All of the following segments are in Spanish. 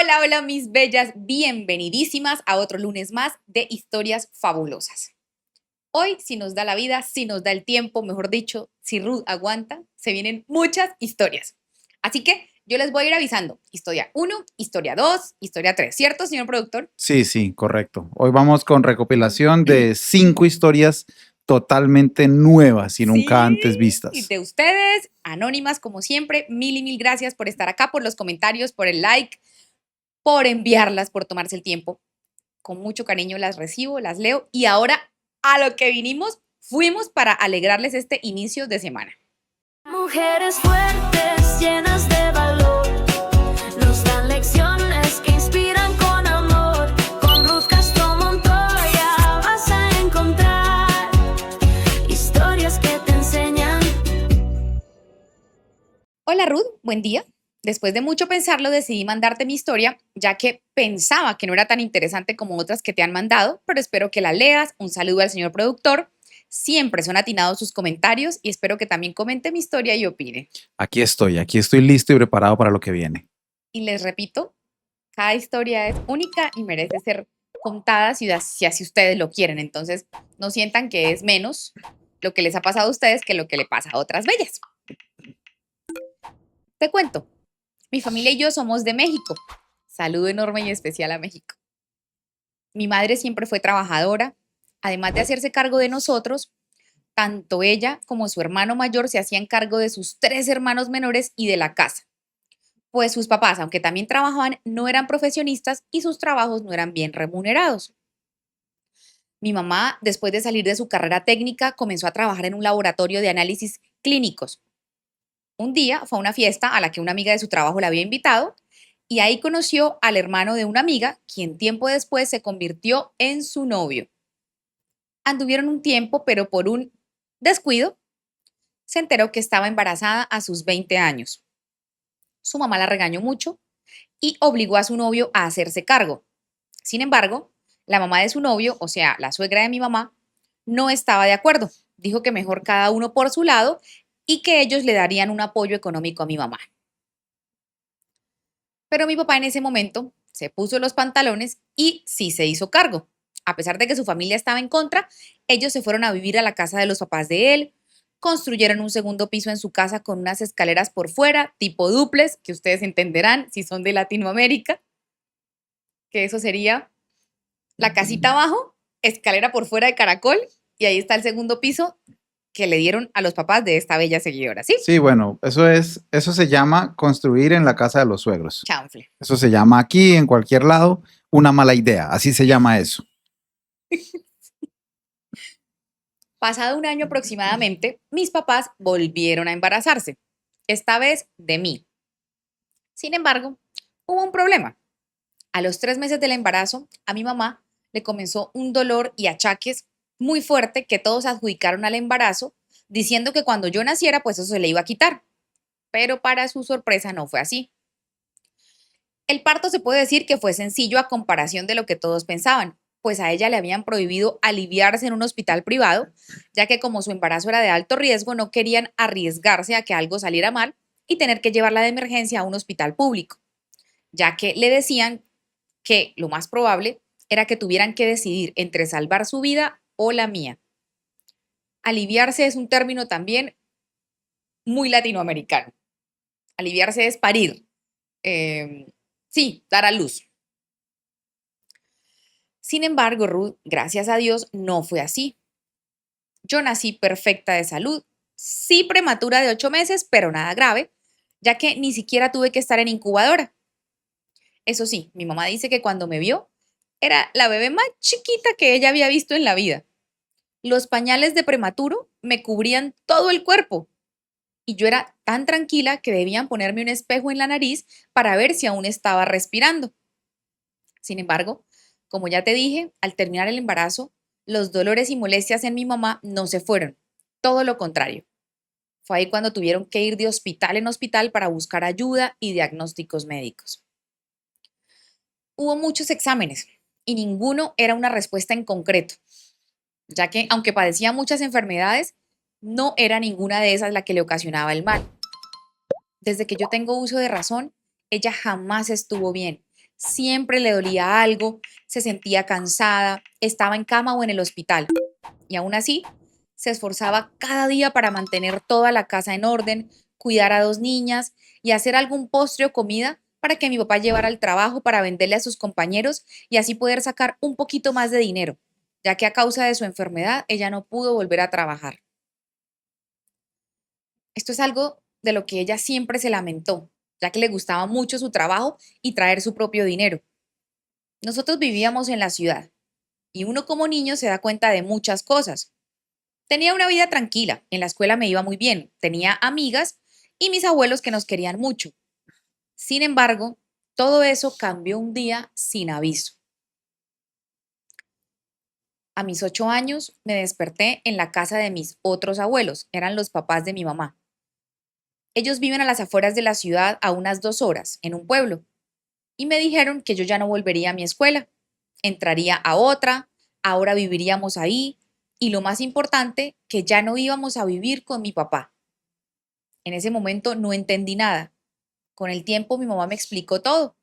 Hola, hola mis bellas, bienvenidísimas a otro lunes más de historias fabulosas. Hoy, si nos da la vida, si nos da el tiempo, mejor dicho, si Ruth aguanta, se vienen muchas historias. Así que yo les voy a ir avisando. Historia 1, historia 2, historia 3, ¿cierto, señor productor? Sí, sí, correcto. Hoy vamos con recopilación de 5 historias totalmente nuevas y nunca Sí, antes y vistas. de ustedes, anónimas como siempre, mil y mil gracias por estar acá, por los comentarios, por el like, por enviarlas, por tomarse el tiempo. Con mucho cariño las recibo, las leo y ahora a lo que vinimos, fuimos para alegrarles este inicio de semana. Mujeres fuertes, llenas de valor, nos dan lecciones que inspiran con amor. Con Ruth Castro Montoya vas a encontrar historias que te enseñan. Hola Ruth, buen día. Después de mucho pensarlo, decidí mandarte mi historia, ya que pensaba que no era tan interesante como otras que te han mandado, pero espero que la leas. Un saludo al señor productor. Siempre son atinados sus comentarios y espero que también comente mi historia y opine. Aquí estoy listo y preparado para lo que viene. Y les repito, cada historia es única y merece ser contada si así ustedes lo quieren. Entonces, no sientan que es menos lo que les ha pasado a ustedes que lo que le pasa a otras bellas. Te cuento, mi familia y yo somos de México. Saludo enorme y especial a México. Mi madre siempre fue trabajadora. Además de hacerse cargo de nosotros, tanto ella como su hermano mayor se hacían cargo de sus 3 hermanos menores y de la casa. Pues sus papás, aunque también trabajaban, no eran profesionistas y sus trabajos no eran bien remunerados. Mi mamá, después de salir de su carrera técnica, comenzó a trabajar en un laboratorio de análisis clínicos. Un día fue a una fiesta a la que una amiga de su trabajo la había invitado y ahí conoció al hermano de una amiga, quien tiempo después se convirtió en su novio. Anduvieron un tiempo, pero por un descuido se enteró que estaba embarazada a sus 20 años. Su mamá la regañó mucho y obligó a su novio a hacerse cargo. Sin embargo, la mamá de su novio, o sea, la suegra de mi mamá, no estaba de acuerdo. Dijo que mejor cada uno por su lado y que ellos le darían un apoyo económico a mi mamá. Pero mi papá en ese momento se puso los pantalones y sí se hizo cargo. A pesar de que su familia estaba en contra, ellos se fueron a vivir a la casa de los papás de él, construyeron un segundo piso en su casa con unas escaleras por fuera, tipo duples, que ustedes entenderán si son de Latinoamérica, que eso sería la casita abajo, escalera por fuera de caracol, y ahí está el segundo piso que le dieron a los papás de esta bella seguidora, ¿sí? Sí, bueno, eso se llama construir en la casa de los suegros. Chanfle. Eso se llama aquí, en cualquier lado, una mala idea. Así se llama eso. Pasado un año aproximadamente, mis papás volvieron a embarazarse, esta vez de mí. Sin embargo, hubo un problema. A los 3 meses del embarazo, a mi mamá le comenzó un dolor y achaques muy fuerte que todos adjudicaron al embarazo, diciendo que cuando yo naciera, pues eso se le iba a quitar. Pero para su sorpresa no fue así. El parto se puede decir que fue sencillo a comparación de lo que todos pensaban, pues a ella le habían prohibido aliviarse en un hospital privado, ya que como su embarazo era de alto riesgo, no querían arriesgarse a que algo saliera mal y tener que llevarla de emergencia a un hospital público, ya que le decían que lo más probable era que tuvieran que decidir entre salvar su vida o la mía. Aliviarse es un término también muy latinoamericano. Aliviarse es parir. Sí, dar a luz. Sin embargo, Ruth, gracias a Dios, no fue así. Yo nací perfecta de salud, sí prematura de 8 meses, pero nada grave, ya que ni siquiera tuve que estar en incubadora. Eso sí, mi mamá dice que cuando me vio, era la bebé más chiquita que ella había visto en la vida. Los pañales de prematuro me cubrían todo el cuerpo y yo era tan tranquila que debían ponerme un espejo en la nariz para ver si aún estaba respirando. Sin embargo, como ya te dije, al terminar el embarazo, los dolores y molestias en mi mamá no se fueron, todo lo contrario. Fue ahí cuando tuvieron que ir de hospital en hospital para buscar ayuda y diagnósticos médicos. Hubo muchos exámenes y ninguno era una respuesta en concreto, ya que aunque padecía muchas enfermedades, no era ninguna de esas la que le ocasionaba el mal. Desde que yo tengo uso de razón, ella jamás estuvo bien. Siempre le dolía algo, se sentía cansada, estaba en cama o en el hospital. Y aún así, se esforzaba cada día para mantener toda la casa en orden, cuidar a 2 niñas y hacer algún postre o comida para que mi papá llevara al trabajo para venderle a sus compañeros y así poder sacar un poquito más de dinero, ya que a causa de su enfermedad ella no pudo volver a trabajar. Esto es algo de lo que ella siempre se lamentó, ya que le gustaba mucho su trabajo y traer su propio dinero. Nosotros vivíamos en la ciudad y uno como niño se da cuenta de muchas cosas. Tenía una vida tranquila, en la escuela me iba muy bien, tenía amigas y mis abuelos que nos querían mucho. Sin embargo, todo eso cambió un día sin aviso. A mis 8 años me desperté en la casa de mis otros abuelos, eran los papás de mi mamá. Ellos viven a las afueras de la ciudad a unas 2 horas, en un pueblo, y me dijeron que yo ya no volvería a mi escuela, entraría a otra, ahora viviríamos ahí, y lo más importante, que ya no íbamos a vivir con mi papá. En ese momento no entendí nada. Con el tiempo mi mamá me explicó todo.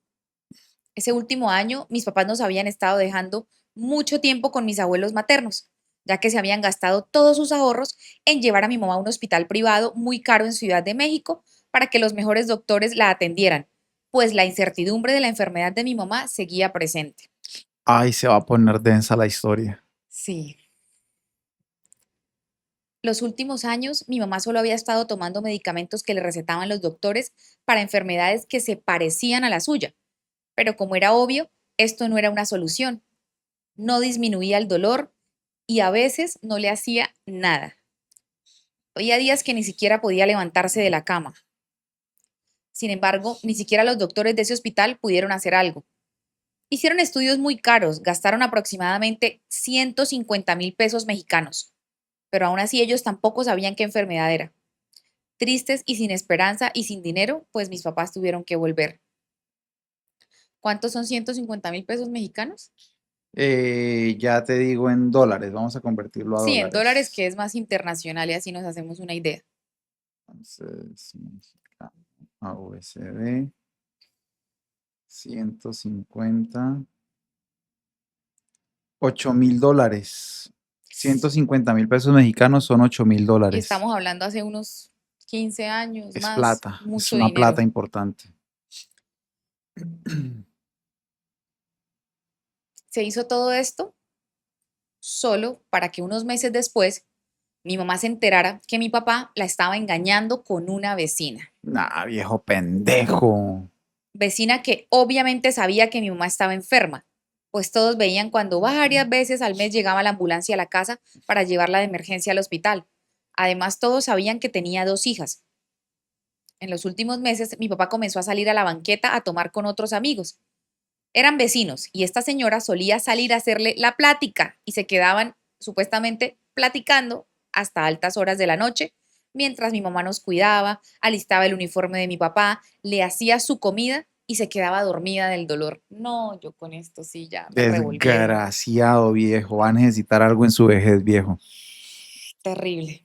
Ese último año mis papás nos habían estado dejando mucho tiempo con mis abuelos maternos, ya que se habían gastado todos sus ahorros en llevar a mi mamá a un hospital privado muy caro en Ciudad de México para que los mejores doctores la atendieran, pues la incertidumbre de la enfermedad de mi mamá seguía presente. Ay, se va a poner densa la historia. Sí. Los últimos años, mi mamá solo había estado tomando medicamentos que le recetaban los doctores para enfermedades que se parecían a la suya, pero como era obvio, esto no era una solución. No disminuía el dolor y a veces no le hacía nada. Había días que ni siquiera podía levantarse de la cama. Sin embargo, ni siquiera los doctores de ese hospital pudieron hacer algo. Hicieron estudios muy caros, gastaron aproximadamente 150,000 pesos mexicanos, pero aún así ellos tampoco sabían qué enfermedad era. Tristes y sin esperanza y sin dinero, pues mis papás tuvieron que volver. ¿Cuántos son 150,000 pesos mexicanos? Ya te digo en dólares, vamos a convertirlo a Sí, en dólares, que dólares. es más internacional y así nos hacemos una idea. Entonces, mexicano a USD, 150, $8,000. 150,000 pesos mexicanos son $8,000 Y dólares. estamos hablando hace unos 15 años Es más, plata, es mucho una dinero. plata importante. Se hizo todo esto solo para que unos meses después mi mamá se enterara que mi papá la estaba engañando con una vecina. Nah, viejo pendejo. Vecina que obviamente sabía que mi mamá estaba enferma, pues todos veían cuando varias veces al mes llegaba la ambulancia a la casa para llevarla de emergencia al hospital. Además, todos sabían que tenía 2 hijas. En los últimos meses, mi papá comenzó a salir a la banqueta a tomar con otros amigos. Eran vecinos y esta señora solía salir a hacerle la plática y se quedaban supuestamente platicando hasta altas horas de la noche, mientras mi mamá nos cuidaba, alistaba el uniforme de mi papá, le hacía su comida y se quedaba dormida del dolor. No, yo con esto sí ya me revolvieron. Desgraciado viejo. Va a necesitar algo en su vejez, viejo. Terrible.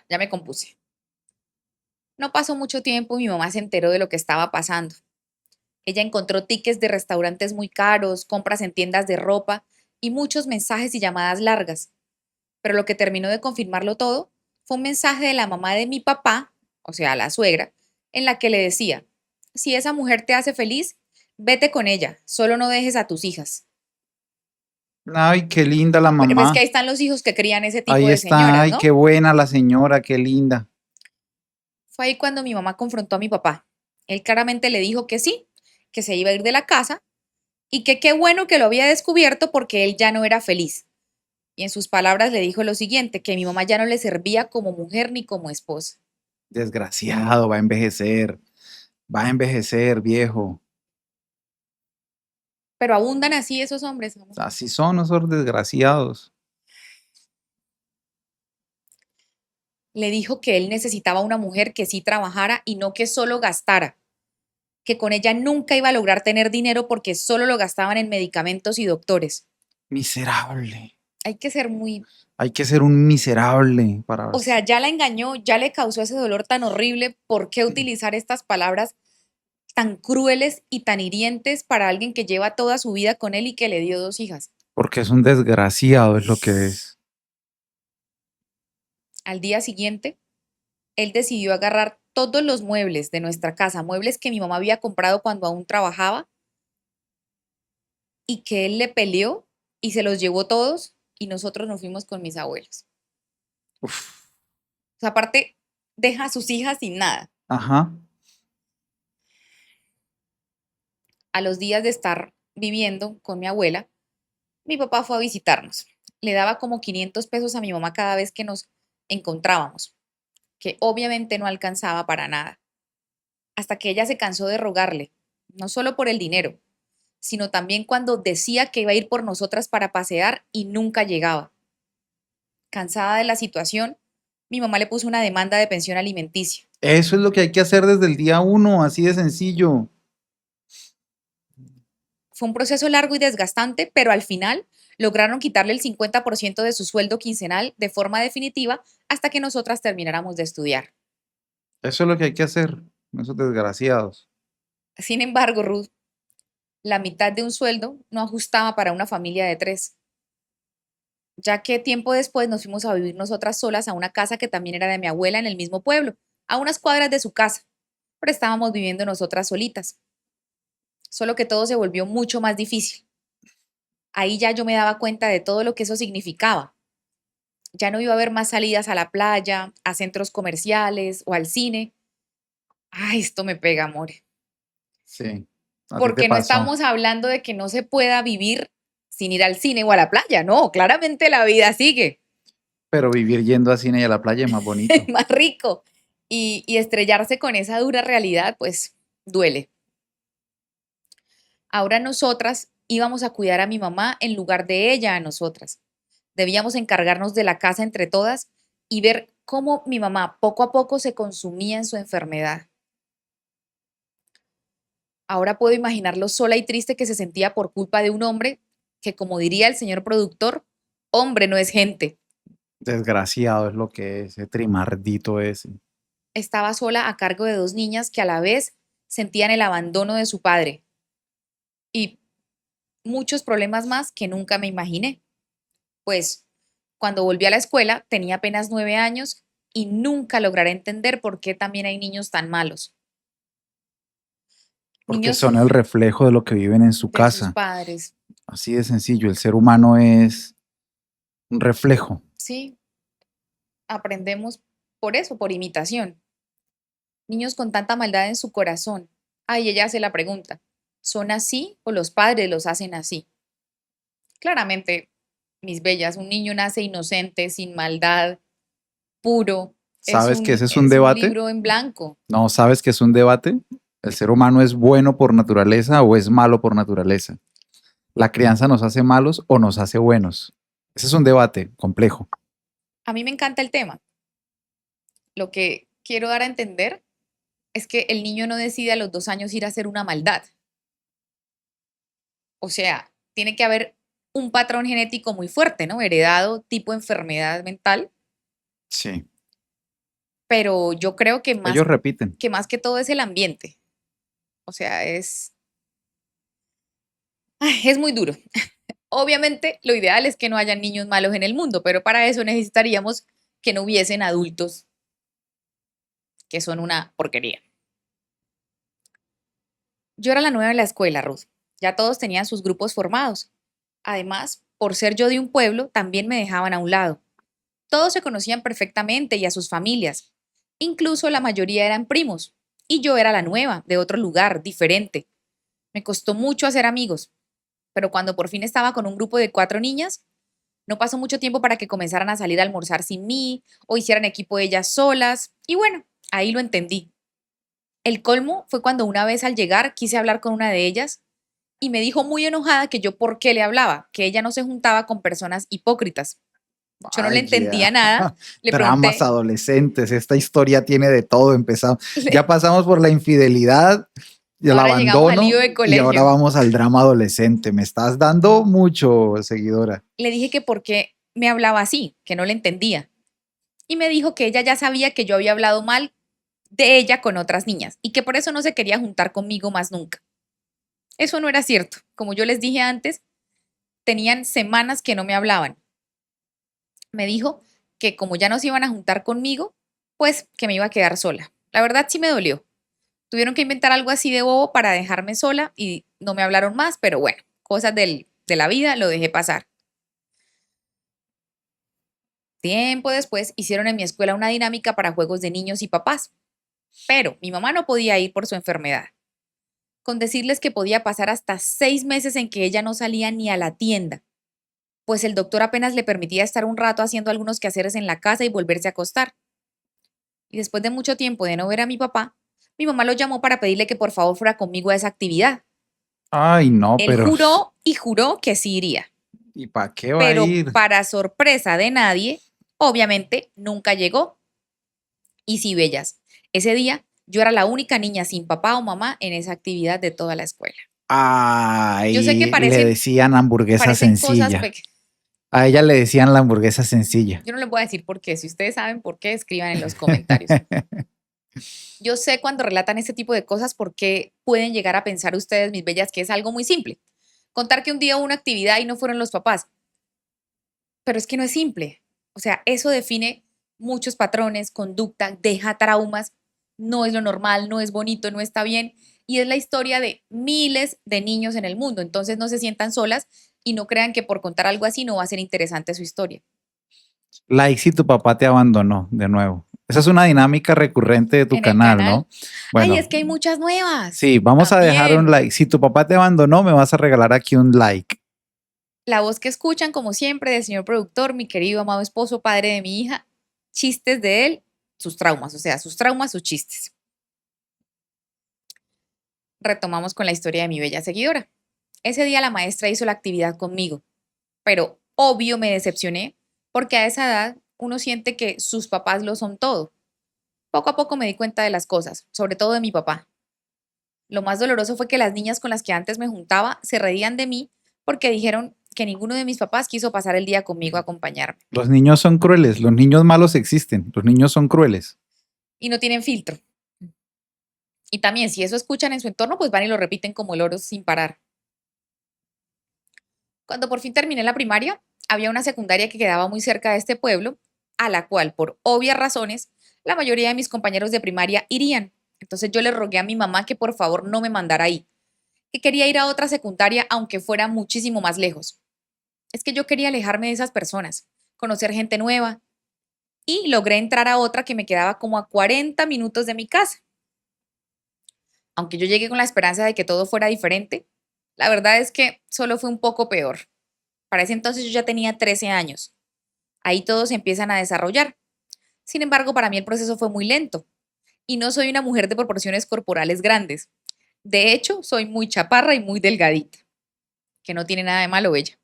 Ya me compuse. No pasó mucho tiempo y mi mamá se enteró de lo que estaba pasando. Ella encontró tickets de restaurantes muy caros, compras en tiendas de ropa y muchos mensajes y llamadas largas. Pero lo que terminó de confirmarlo todo fue un mensaje de la mamá de mi papá, o sea, la suegra, en la que le decía, si esa mujer te hace feliz, vete con ella, solo no dejes a tus hijas. Ay, qué linda la Pero es mamá. que ahí están los hijos que crían ese tipo Ahí de está. señoras, Ay, qué ¿no? buena la señora, qué linda. Fue ahí cuando mi mamá confrontó a mi papá. Él claramente le dijo que sí, que se iba a ir de la casa y que qué bueno que lo había descubierto porque él ya no era feliz. Y en sus palabras le dijo lo siguiente, que mi mamá ya no le servía como mujer ni como esposa. Desgraciado, va a envejecer. Va a envejecer, viejo. Pero abundan así esos hombres, amor. Así son esos desgraciados. Le dijo que él necesitaba una mujer que sí trabajara y no que solo gastara, que con ella nunca iba a lograr tener dinero porque solo lo gastaban en medicamentos y doctores. Miserable. Hay que ser muy, Hay que ser un miserable para... o sea, ya la engañó, ya le causó ese dolor tan horrible. ¿Por qué utilizar estas palabras tan crueles y tan hirientes para alguien que lleva toda su vida con él y que le dio 2 hijas? Porque es un desgraciado, es lo que es. Al día siguiente, él decidió agarrar todos los muebles de nuestra casa, muebles que mi mamá había comprado cuando aún trabajaba, y que él le peleó y se los llevó todos y nosotros nos fuimos con mis abuelos. Uf, O sea, aparte, deja a sus hijas sin nada. ajá. A los días de estar viviendo con mi abuela, mi papá fue a visitarnos. Le daba como 500 pesos a mi mamá cada vez que nos encontrábamos, que obviamente no alcanzaba para nada, hasta que ella se cansó de rogarle, no solo por el dinero, sino también cuando decía que iba a ir por nosotras para pasear y nunca llegaba. Cansada de la situación, mi mamá le puso una demanda de pensión alimenticia. Eso es lo que hay que hacer desde el día uno, así de sencillo. Fue un proceso largo y desgastante, pero al final lograron quitarle el 50% de su sueldo quincenal de forma definitiva hasta que nosotras termináramos de estudiar. Eso es lo que hay que hacer, esos desgraciados. Sin embargo, Ruth, la mitad de un sueldo no ajustaba para una familia de 3, ya que tiempo después nos fuimos a vivir nosotras solas a una casa que también era de mi abuela en el mismo pueblo, a unas cuadras de su casa, pero estábamos viviendo nosotras solitas. Solo que todo se volvió mucho más difícil. Ahí ya yo me daba cuenta de todo lo que eso significaba. Ya no iba a haber más salidas a la playa, a centros comerciales o al cine. Ay, esto me pega, amor. Sí, a ti te Porque no pasó. estamos hablando de que no se pueda vivir sin ir al cine o a la playa. No, claramente la vida sigue. Pero vivir yendo a cine y a la playa es más bonito. Más rico. Y estrellarse con esa dura realidad, pues duele. Ahora nosotras íbamos a cuidar a mi mamá en lugar de ella a nosotras. Debíamos encargarnos de la casa entre todas y ver cómo mi mamá poco a poco se consumía en su enfermedad. Ahora puedo imaginar lo sola y triste que se sentía por culpa de un hombre que, como diría el señor productor, hombre no es gente. Desgraciado es lo que es, ese trimardito ese. Estaba sola a cargo de 2 niñas que a la vez sentían el abandono de su padre y muchos problemas más que nunca me imaginé. Pues cuando volví a la escuela tenía apenas 9 años y nunca lograré entender por qué también hay niños tan malos. Porque Niños son el reflejo de lo que viven en su de sus casa. padres. Así de sencillo, el ser humano es un reflejo. Sí, aprendemos por eso, por imitación. Niños con tanta maldad en su corazón. Ay, ella hace la pregunta, ¿son así o los padres los hacen así? Claramente, mis bellas, un niño nace inocente, sin maldad, puro. ¿Sabes que ese es un Es un debate? libro en blanco. No, ¿sabes que es un debate? ¿El ser humano es bueno por naturaleza o es malo por naturaleza? ¿La crianza nos hace malos o nos hace buenos? Ese es un debate complejo. A mí me encanta el tema. Lo que quiero dar a entender es que el niño no decide a los 2 años ir a hacer una maldad. O sea, tiene que haber un patrón genético muy fuerte, ¿no? Heredado, tipo enfermedad mental, Sí. pero yo creo Ellos repiten. que más que todo es el ambiente. O sea, es muy duro. Obviamente, lo ideal es que no haya niños malos en el mundo, pero para eso necesitaríamos que no hubiesen adultos que son una porquería. Yo era la nueva en la escuela, Ruth. Ya todos tenían sus grupos formados. Además, por ser yo de un pueblo, también me dejaban a un lado. Todos se conocían perfectamente y a sus familias. Incluso la mayoría eran primos. Y yo era la nueva, de otro lugar, diferente. Me costó mucho hacer amigos, pero cuando por fin estaba con un grupo de 4 niñas, no pasó mucho tiempo para que comenzaran a salir a almorzar sin mí o hicieran equipo ellas solas. Y bueno, ahí lo entendí. El colmo fue cuando una vez al llegar quise hablar con una de ellas y me dijo muy enojada que yo por qué le hablaba, que ella no se juntaba con personas hipócritas. Yo no le entendía Vaya. nada. Le Dramas pregunté, adolescentes. Esta historia tiene de todo. Empezamos. Ya pasamos por la infidelidad y el ahora llegamos al abandono lío de y ahora colegio. vamos al drama adolescente. Me estás dando mucho, seguidora. Le dije que por qué me hablaba así, que no le entendía. Y me dijo que ella ya sabía que yo había hablado mal de ella con otras niñas y que por eso no se quería juntar conmigo más nunca. Eso no era cierto. Como yo les dije antes, tenían semanas que no me hablaban. Me dijo que como ya no se iban a juntar conmigo, pues que me iba a quedar sola. La verdad sí me dolió. Tuvieron que inventar algo así de bobo para dejarme sola y no me hablaron más, pero bueno, cosas de la vida, lo dejé pasar. Tiempo después hicieron en mi escuela una dinámica para juegos de niños y papás, pero mi mamá no podía ir por su enfermedad. Con decirles que podía pasar hasta 6 meses en que ella no salía ni a la tienda, pues el doctor apenas le permitía estar un rato haciendo algunos quehaceres en la casa y volverse a acostar. Y después de mucho tiempo de no ver a mi papá, mi mamá lo llamó para pedirle que por favor fuera conmigo a esa actividad. Ay, no, Él pero juró y juró que sí iría, ¿y para qué va a pero ir? para sorpresa de nadie, obviamente nunca llegó. Y sí, bellas, ese día yo era la única niña sin papá o mamá en esa actividad de toda la escuela. Yo sé que Ay, le decían hamburguesa parecen cosas, sencilla. A ella le decían la hamburguesa sencilla. yo no les voy a decir por qué. Si ustedes saben por qué, escriban en los comentarios. Yo sé cuando relatan este tipo de cosas por qué pueden llegar a pensar ustedes, mis bellas, que es algo muy simple. Contar que un día hubo una actividad y no fueron los papás. Pero es que no es simple. O sea, eso define muchos patrones, conducta, deja traumas, no es lo normal, no es bonito, no está bien. Y es la historia de miles de niños en el mundo. Entonces no se sientan solas y no crean que por contar algo así no va a ser interesante su historia. Like si tu papá te abandonó de nuevo. Esa es una dinámica recurrente de tu En el canal, canal. ¿no? Ay, Bueno, es que hay muchas nuevas. sí, vamos a dejar un También. like. Si tu papá te abandonó, me vas a regalar aquí un like. La voz que escuchan, como siempre, del señor productor, mi querido amado esposo, padre de mi hija, chistes de él, sus traumas, o sea, sus traumas, sus chistes. Retomamos con la historia de mi bella seguidora. Ese día la maestra hizo la actividad conmigo, pero obvio me decepcioné porque a esa edad uno siente que sus papás lo son todo. Poco a poco me di cuenta de las cosas, sobre todo de mi papá. Lo más doloroso fue que las niñas con las que antes me juntaba se reían de mí porque dijeron que ninguno de mis papás quiso pasar el día conmigo a acompañarme Los niños son crueles, los niños malos existen, los niños son crueles. y no tienen filtro. Y también si eso escuchan en su entorno, pues van y lo repiten como loros sin parar. Cuando por fin terminé la primaria, había una secundaria que quedaba muy cerca de este pueblo, a la cual, por obvias razones, la mayoría de mis compañeros de primaria irían. Entonces yo le rogué a mi mamá que por favor no me mandara ahí, que quería ir a otra secundaria aunque fuera muchísimo más lejos. Es que yo quería alejarme de esas personas, conocer gente nueva, y logré entrar a otra que me quedaba como a 40 minutos de mi casa. Aunque yo llegué con la esperanza de que todo fuera diferente, la verdad es que solo fue un poco peor. Para ese entonces yo ya tenía 13 años. Ahí todos se empiezan a desarrollar. Sin embargo, para mí el proceso fue muy lento y no soy una mujer de proporciones corporales grandes. De hecho, soy muy chaparra y muy delgadita, que no tiene nada de malo ella.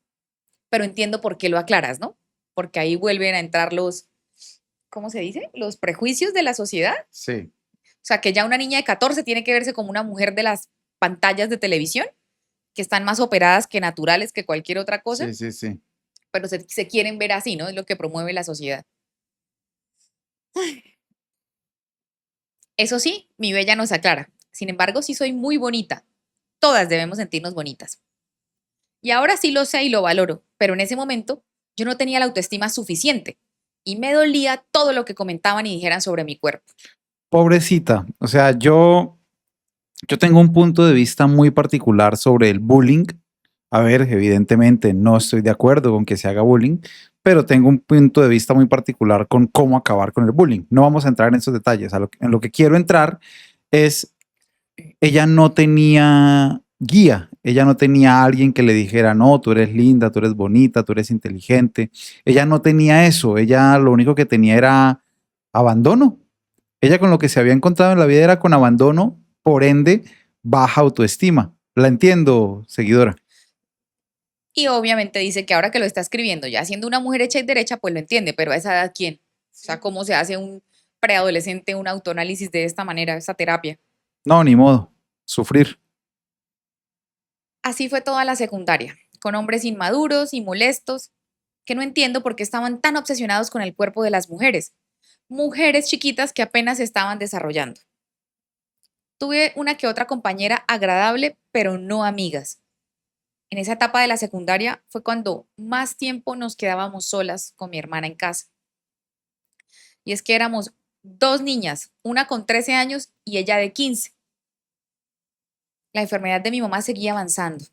Pero entiendo por qué lo aclaras, ¿no? Porque ahí vuelven a entrar los, ¿cómo se dice? Los prejuicios de la sociedad. Sí. O sea, que ya una niña de 14 tiene que verse como una mujer de las pantallas de televisión, que están más operadas que naturales que cualquier otra cosa, Sí, sí, sí. pero se quieren ver así, ¿no? Es lo que promueve la sociedad. Eso sí, mi bella nos aclara. Sin embargo, sí soy muy bonita. Todas debemos sentirnos bonitas. Y ahora sí lo sé y lo valoro, pero en ese momento yo no tenía la autoestima suficiente y me dolía todo lo que comentaban y dijeran sobre mi cuerpo. Pobrecita. O sea, yo tengo un punto de vista muy particular sobre el bullying. A ver, evidentemente no estoy de acuerdo con que se haga bullying, pero tengo un punto de vista muy particular con cómo acabar con el bullying. No vamos a entrar en esos detalles. En lo que quiero entrar es, ella no tenía guía, ella no tenía alguien que le dijera, no, tú eres linda, tú eres bonita, tú eres inteligente. Ella no tenía eso, ella lo único que tenía era abandono. Ella con lo que se había encontrado en la vida era con abandono, por ende, baja autoestima. La entiendo, seguidora. Y obviamente dice que ahora que lo está escribiendo, ya siendo una mujer hecha y derecha, pues lo entiende, pero a esa edad, ¿quién? O sea, ¿cómo se hace un preadolescente un autoanálisis de esta manera, esta terapia? No, ni modo. Sufrir. Así fue toda la secundaria, con hombres inmaduros y molestos. que no entiendo por qué estaban tan obsesionados con el cuerpo de las mujeres. Mujeres chiquitas que apenas se estaban desarrollando. Tuve una que otra compañera agradable, pero no amigas. En esa etapa de la secundaria fue cuando más tiempo nos quedábamos solas con mi hermana en casa. Y es que éramos dos niñas, una con 13 años y ella de 15. La enfermedad de mi mamá seguía avanzando,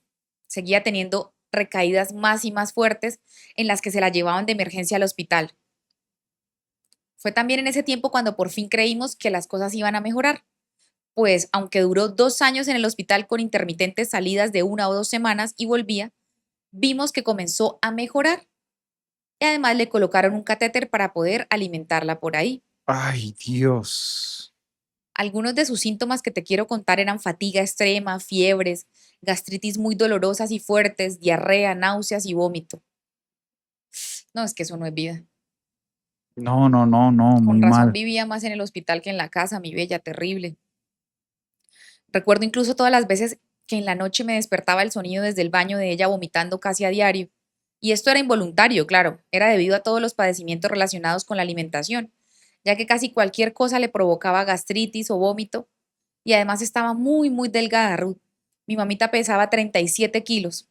seguía teniendo recaídas más y más fuertes en las que se la llevaban de emergencia al hospital. Fue también en ese tiempo cuando por fin creímos que las cosas iban a mejorar, pues aunque duró 2 años en el hospital con intermitentes salidas de 1 o 2 semanas y volvía, vimos que comenzó a mejorar y además le colocaron un catéter para poder alimentarla por ahí. Ay, Dios. Algunos de sus síntomas que te quiero contar eran fatiga extrema, fiebres, gastritis muy dolorosas y fuertes, diarrea, náuseas y vómito. No, es que eso no es vida. No, no, no, no, Con muy razón mal. vivía más en el hospital que en la casa, mi bella, terrible. Recuerdo incluso todas las veces que en la noche me despertaba el sonido desde el baño de ella vomitando casi a diario. Y esto era involuntario, claro, era debido a todos los padecimientos relacionados con la alimentación, ya que casi cualquier cosa le provocaba gastritis o vómito. Y además estaba muy, muy delgada, Ruth. Mi mamita pesaba 37 kilos.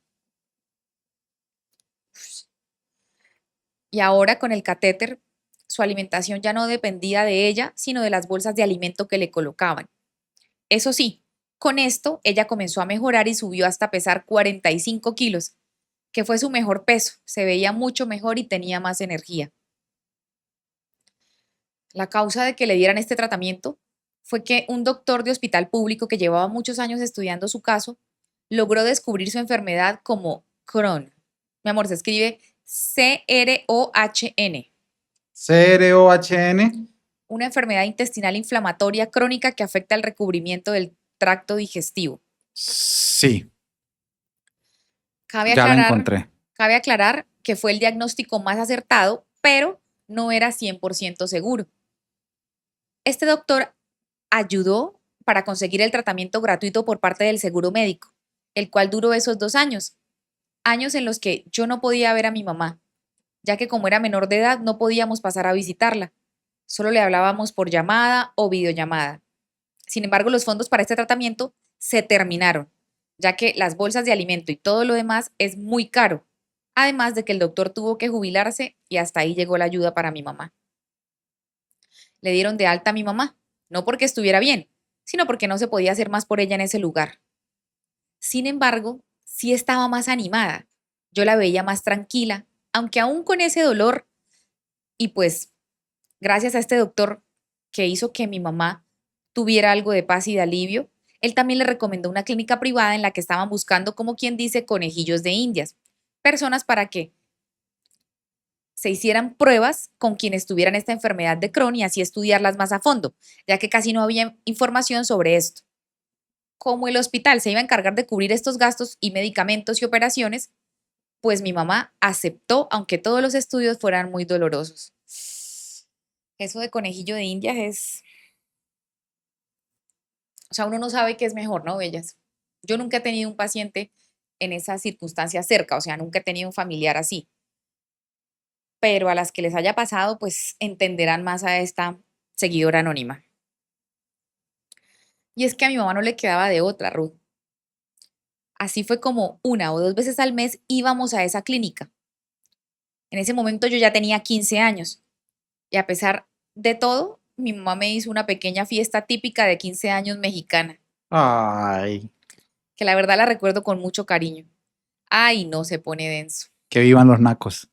Y ahora con el catéter, su alimentación ya no dependía de ella, sino de las bolsas de alimento que le colocaban. Eso sí, con esto ella comenzó a mejorar y subió hasta pesar 45 kilos, que fue su mejor peso. Se veía mucho mejor y tenía más energía. La causa de que le dieran este tratamiento fue que un doctor de hospital público que llevaba muchos años estudiando su caso logró descubrir su enfermedad como Crohn. Mi amor, se escribe Crohn, CROHN. una enfermedad intestinal inflamatoria crónica que afecta el recubrimiento del tracto digestivo. Sí, Cabe ya la aclarar, encontré. cabe aclarar que fue el diagnóstico más acertado, pero no era 100% seguro. Este doctor ayudó para conseguir el tratamiento gratuito por parte del seguro médico, el cual duró esos 2 años, años en los que yo no podía ver a mi mamá, ya que como era menor de edad no podíamos pasar a visitarla, solo le hablábamos por llamada o videollamada. Sin embargo, los fondos para este tratamiento se terminaron, ya que las bolsas de alimento y todo lo demás es muy caro, además de que el doctor tuvo que jubilarse y hasta ahí llegó la ayuda para mi mamá. Le dieron de alta a mi mamá, no porque estuviera bien, sino porque no se podía hacer más por ella en ese lugar. Sin embargo, sí estaba más animada. Yo la veía más tranquila, aunque aún con ese dolor, y pues gracias a este doctor que hizo que mi mamá tuviera algo de paz y de alivio, él también le recomendó una clínica privada en la que estaban buscando, como quien dice, conejillos de indias, personas para que se hicieran pruebas con quienes tuvieran esta enfermedad de Crohn y así estudiarlas más a fondo, ya que casi no había información sobre esto. Como el hospital se iba a encargar de cubrir estos gastos y medicamentos y operaciones, pues mi mamá aceptó, aunque todos los estudios fueran muy dolorosos. Eso de conejillo de indias es, o sea, uno no sabe qué es mejor, ¿no, bellas? Yo nunca he tenido un paciente en esas circunstancias cerca, o sea, nunca he tenido un familiar así, pero a las que les haya pasado, pues entenderán más a esta seguidora anónima. Y es que a mi mamá no le quedaba de otra, Ruth. Así fue como 1 o 2 veces al mes íbamos a esa clínica. En ese momento yo ya tenía 15 años y a pesar de todo, mi mamá me hizo una pequeña fiesta típica de 15 años mexicana, Ay, que la verdad la recuerdo con mucho cariño. Ay, no se pone denso. que vivan los nacos.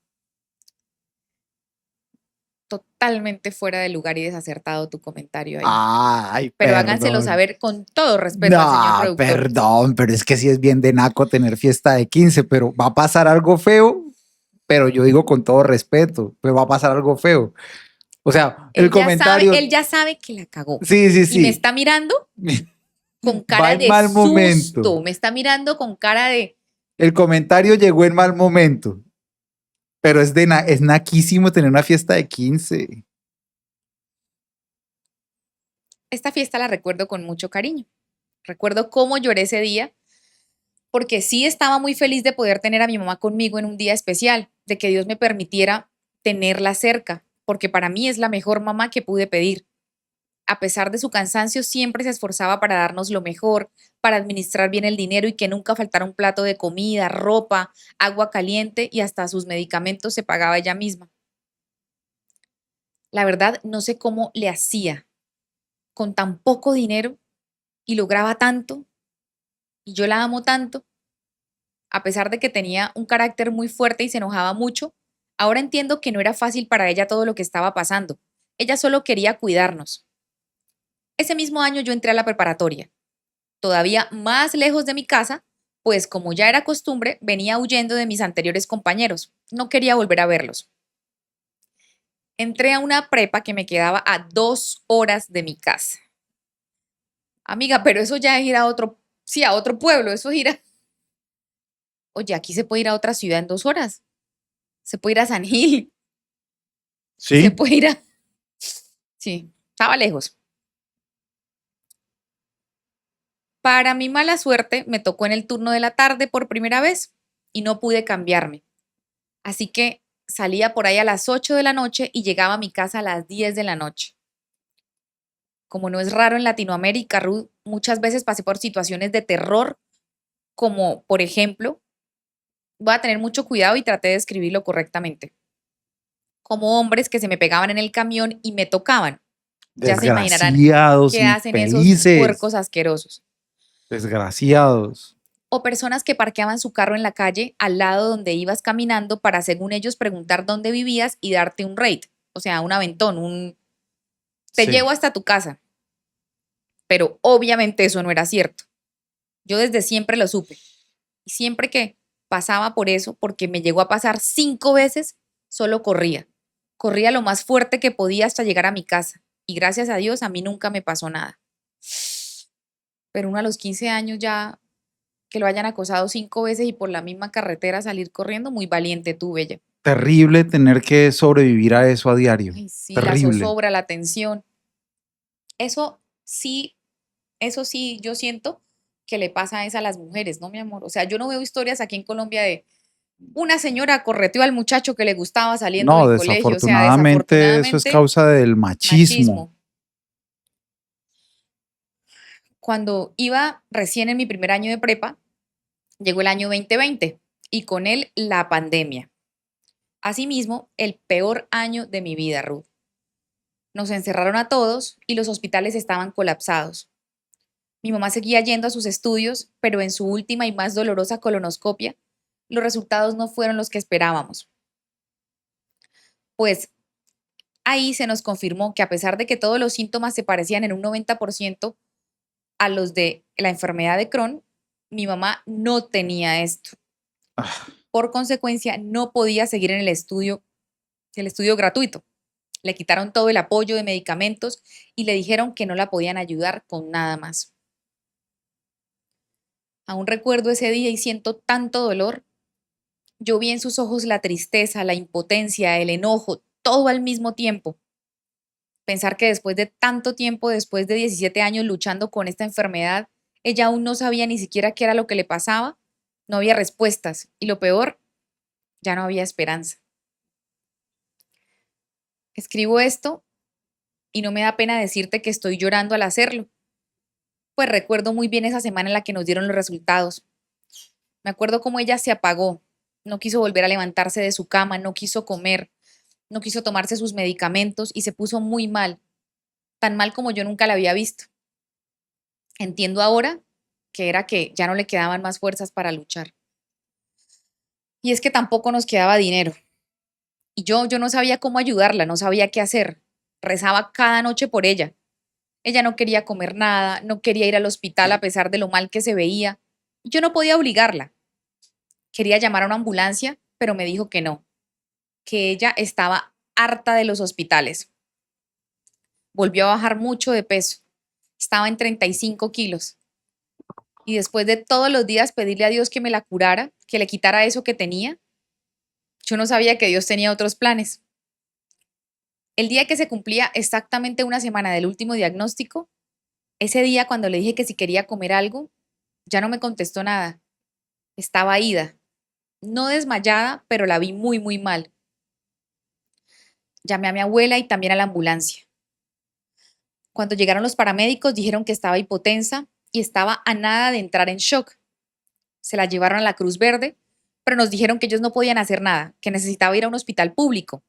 Totalmente fuera de lugar y desacertado tu comentario ahí. Ay, Pero háganselo perdón. saber con todo respeto al señor No, productor. perdón, pero es que sí es bien de naco tener fiesta de 15, pero va a pasar algo feo, pero yo digo con todo respeto, pero va a pasar algo feo. O sea, el comentario, Él ya sabe que la cagó. sí, sí, Y me sí, está mirando con va cara en de mal susto. momento. Me está mirando con cara de, El comentario llegó en mal momento, pero es naquísimo tener una fiesta de 15. esta fiesta la recuerdo con mucho cariño. Recuerdo cómo lloré ese día, porque sí estaba muy feliz de poder tener a mi mamá conmigo en un día especial, de que Dios me permitiera tenerla cerca, porque para mí es la mejor mamá que pude pedir. A pesar de su cansancio, siempre se esforzaba para darnos lo mejor, para administrar bien el dinero y que nunca faltara un plato de comida, ropa, agua caliente y hasta sus medicamentos se pagaba ella misma. La verdad, no sé cómo le hacía con tan poco dinero y lograba tanto, y yo la amo tanto, a pesar de que tenía un carácter muy fuerte y se enojaba mucho. Ahora entiendo que no era fácil para ella todo lo que estaba pasando. Ella solo quería cuidarnos. Ese mismo año yo entré a la preparatoria, todavía más lejos de mi casa, pues como ya era costumbre, venía huyendo de mis anteriores compañeros. No quería volver a verlos. Entré a una prepa que me quedaba a 2 horas de mi casa. Amiga, pero eso ya es ir a otro, sí, a otro pueblo, eso es ir a... Oye, aquí se puede ir a otra ciudad en 2 horas. Se puede ir a San Gil, se Sí, puede ir a... Sí, estaba lejos. Para mi mala suerte, me tocó en el turno de la tarde por primera vez y no pude cambiarme. Así que salía por ahí a las 8 de la noche y llegaba a mi casa a las 10 de la noche. Como no es raro en Latinoamérica, Ruth, muchas veces pasé por situaciones de terror, como por ejemplo, voy a tener mucho cuidado y traté de escribirlo correctamente, como hombres que se me pegaban en el camión y me tocaban. Ya se imaginarán desgraciados, qué hacen esos infelices, puercos asquerosos. desgraciados. O personas que parqueaban su carro en la calle al lado donde ibas caminando para, según ellos, preguntar dónde vivías y darte un rate, o sea, un aventón, un te Sí, llevo hasta tu casa. Pero obviamente eso no era cierto. Yo desde siempre lo supe. Y siempre que pasaba por eso, porque me llegó a pasar 5 veces, solo corría. Corría lo más fuerte que podía hasta llegar a mi casa. Y gracias a Dios a mí nunca me pasó nada. Pero uno a los 15 años ya que lo hayan acosado 5 veces y por la misma carretera salir corriendo, muy valiente tú, Bella. terrible tener que sobrevivir a eso a diario. Ay, sí, la Terrible. zozobra, la tensión. Eso sí, eso sí, yo siento que le pasa es a las mujeres, ¿no, mi amor? O sea, yo no veo historias aquí en Colombia de una señora correteó al muchacho que le gustaba saliendo No, del colegio. O sea, desafortunadamente eso es desafortunadamente, causa del machismo. machismo. Cuando iba recién en mi primer año de prepa, llegó el año 2020 y con él la pandemia. Asimismo, el peor año de mi vida, Ruth. Nos encerraron a todos y los hospitales estaban colapsados. Mi mamá seguía yendo a sus estudios, pero en su última y más dolorosa colonoscopia, los resultados no fueron los que esperábamos. Pues ahí se nos confirmó que a pesar de que todos los síntomas se parecían en un 90% a los de la enfermedad de Crohn, mi mamá no tenía esto. Ah, Por consecuencia, no podía seguir en el estudio gratuito. Le quitaron todo el apoyo de medicamentos y le dijeron que no la podían ayudar con nada más. Aún recuerdo ese día y siento tanto dolor. Yo vi en sus ojos la tristeza, la impotencia, el enojo, todo al mismo tiempo. Pensar que después de tanto tiempo, después de 17 años luchando con esta enfermedad, ella aún no sabía ni siquiera qué era lo que le pasaba, no había respuestas y lo peor, ya no había esperanza. Escribo esto y no me da pena decirte que estoy llorando al hacerlo, pues recuerdo muy bien esa semana en la que nos dieron los resultados. Me acuerdo cómo ella se apagó, no quiso volver a levantarse de su cama, no quiso comer, no quiso tomarse sus medicamentos y se puso muy mal, tan mal como yo nunca la había visto. Entiendo ahora que era que ya no le quedaban más fuerzas para luchar. Y es que tampoco nos quedaba dinero. Y yo no sabía cómo ayudarla, no sabía qué hacer. Rezaba cada noche por ella. Ella no quería comer nada, no quería ir al hospital a pesar de lo mal que se veía. Yo no podía obligarla. Quería llamar a una ambulancia, pero me dijo que no, que ella estaba harta de los hospitales. Volvió a bajar mucho de peso. Estaba en 35 kilos. Y después de todos los días pedirle a Dios que me la curara, que le quitara eso que tenía, yo no sabía que Dios tenía otros planes. El día que se cumplía exactamente una semana del último diagnóstico, ese día cuando le dije que si quería comer algo, ya no me contestó nada. Estaba ida. No desmayada, pero la vi muy, muy mal. Llamé a mi abuela y también a la ambulancia. Cuando llegaron los paramédicos dijeron que estaba hipotensa y estaba a nada de entrar en shock. Se la llevaron a la Cruz Verde, pero nos dijeron que ellos no podían hacer nada, que necesitaba ir a un hospital público,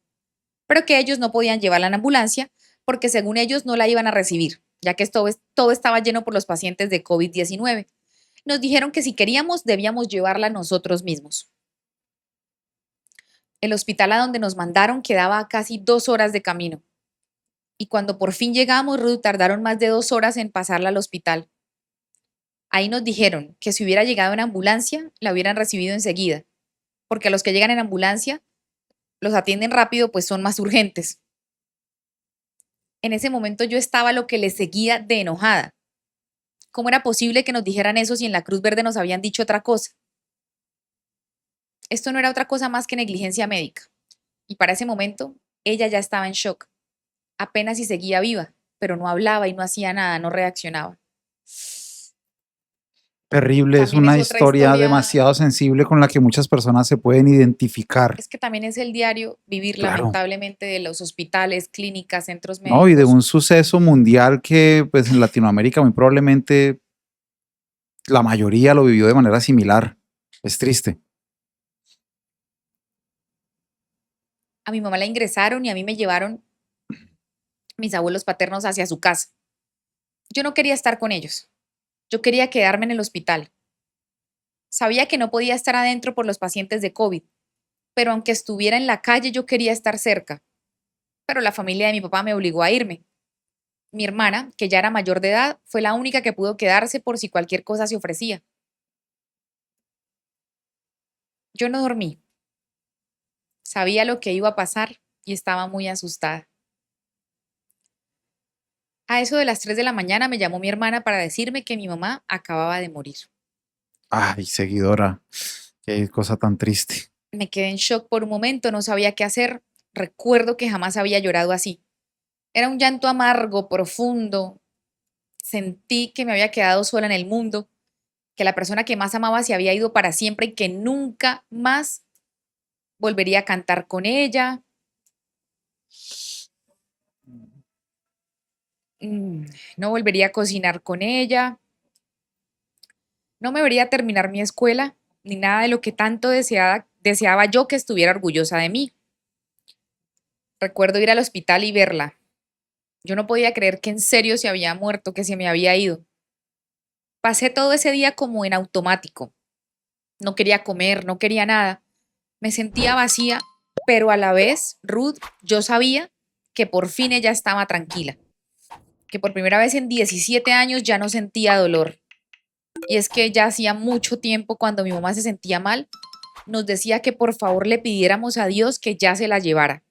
pero que ellos no podían llevarla en ambulancia porque según ellos no la iban a recibir, ya que todo estaba lleno por los pacientes de COVID-19. Nos dijeron que si queríamos debíamos llevarla nosotros mismos. El hospital a donde nos mandaron quedaba a casi 2 horas de camino. Y cuando por fin llegamos, Ruth, tardaron más de 2 horas en pasarla al hospital. Ahí nos dijeron que si hubiera llegado en ambulancia, la hubieran recibido enseguida, porque a los que llegan en ambulancia los atienden rápido, pues son más urgentes. En ese momento yo estaba lo que le seguía de enojada. ¿Cómo era posible que nos dijeran eso si en la Cruz Verde nos habían dicho otra cosa? Esto no era otra cosa más que negligencia médica. Y para ese momento, ella ya estaba en shock. Apenas si seguía viva, pero no hablaba y no hacía nada, no reaccionaba. Terrible, es También es una otra historia historia, demasiado sensible con la que muchas personas se pueden identificar, es que también es el diario vivir claro, lamentablemente de los hospitales, clínicas, centros ¿no? Y de médicos. un suceso mundial que pues en Latinoamérica muy probablemente la mayoría lo vivió de manera similar. Es triste. A mi mamá la ingresaron y a mí me llevaron mis abuelos paternos hacia su casa. Yo no quería estar con ellos. Yo quería quedarme en el hospital. Sabía que no podía estar adentro por los pacientes de COVID, pero aunque estuviera en la calle, yo quería estar cerca. Pero la familia de mi papá me obligó a irme. Mi hermana, que ya era mayor de edad, fue la única que pudo quedarse por si cualquier cosa se ofrecía. Yo no dormí. Sabía lo que iba a pasar y estaba muy asustada. A eso de las 3 de la mañana me llamó mi hermana para decirme que mi mamá acababa de morir. Ay, seguidora, qué cosa tan triste. Me quedé en shock por un momento, no sabía qué hacer. Recuerdo que jamás había llorado así. Era un llanto amargo, profundo. Sentí que me había quedado sola en el mundo, que la persona que más amaba se había ido para siempre y que nunca más volvería a cantar con ella. mm, No volvería a cocinar con ella. No me vería terminar mi escuela, ni nada de lo que tanto deseaba yo que estuviera orgullosa de mí. Recuerdo ir al hospital y verla. Yo no podía creer que en serio se había muerto, que se me había ido. Pasé todo ese día como en automático. No quería comer, no quería nada. Me sentía vacía, pero a la vez, Ruth, yo sabía que por fin ella estaba tranquila, que por primera vez en 17 años ya no sentía dolor. Y es que ya hacía mucho tiempo cuando mi mamá se sentía mal, nos decía que por favor le pidiéramos a Dios que ya se la llevara,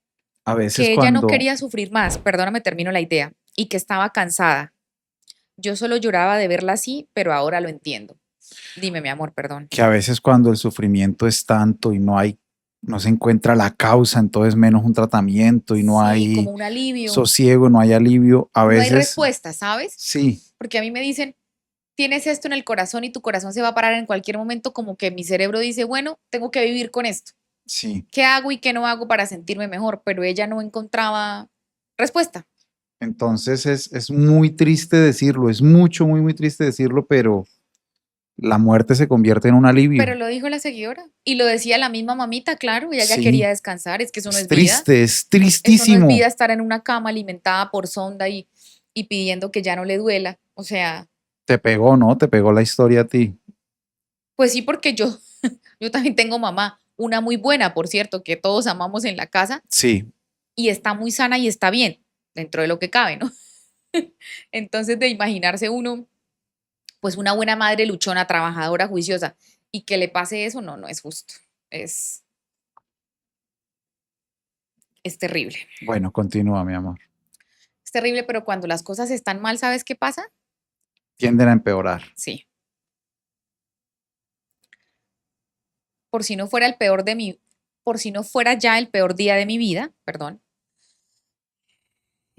A veces que ella no cuando, quería sufrir más, perdóname, termino la idea, y que estaba cansada. Yo solo lloraba de verla así, pero ahora lo entiendo. Dime, mi amor, perdón. que a veces cuando el sufrimiento es tanto y no se encuentra la causa, entonces menos un tratamiento y no Sí, como hay un alivio. sosiego, no hay alivio, a No hay veces respuesta, ¿sabes? sí, Porque a mí me dicen, tienes esto en el corazón y tu corazón se va a parar en cualquier momento, como que mi cerebro dice, bueno, tengo que vivir con esto. sí. ¿Qué hago y qué no hago para sentirme mejor? Pero ella no encontraba respuesta. Entonces es muy triste decirlo, es mucho, muy, muy triste decirlo, pero la muerte se convierte en un Pero alivio. lo dijo la seguidora y lo decía la misma mamita, claro, ella ya quería Sí, descansar, es que eso no es es vida. triste, es Eso no es tristísimo. vida estar en una cama alimentada por sonda y pidiendo que ya no le duela. O sea, Te pegó, ¿no? Te pegó la historia a ti. pues sí, porque yo también tengo mamá, una muy buena, por cierto, que todos amamos en la casa Sí, y está muy sana y está bien, dentro de lo que cabe, ¿no? Entonces, de imaginarse uno, pues una buena madre luchona, trabajadora, juiciosa, y que le pase eso, no, no es justo. Es, es terrible. bueno, continúa, mi amor. Es terrible, pero cuando las cosas están mal, ¿sabes qué pasa? Tienden a empeorar. Sí. Por si no fuera el peor de mi, por si no fuera ya el peor día de mi vida, perdón,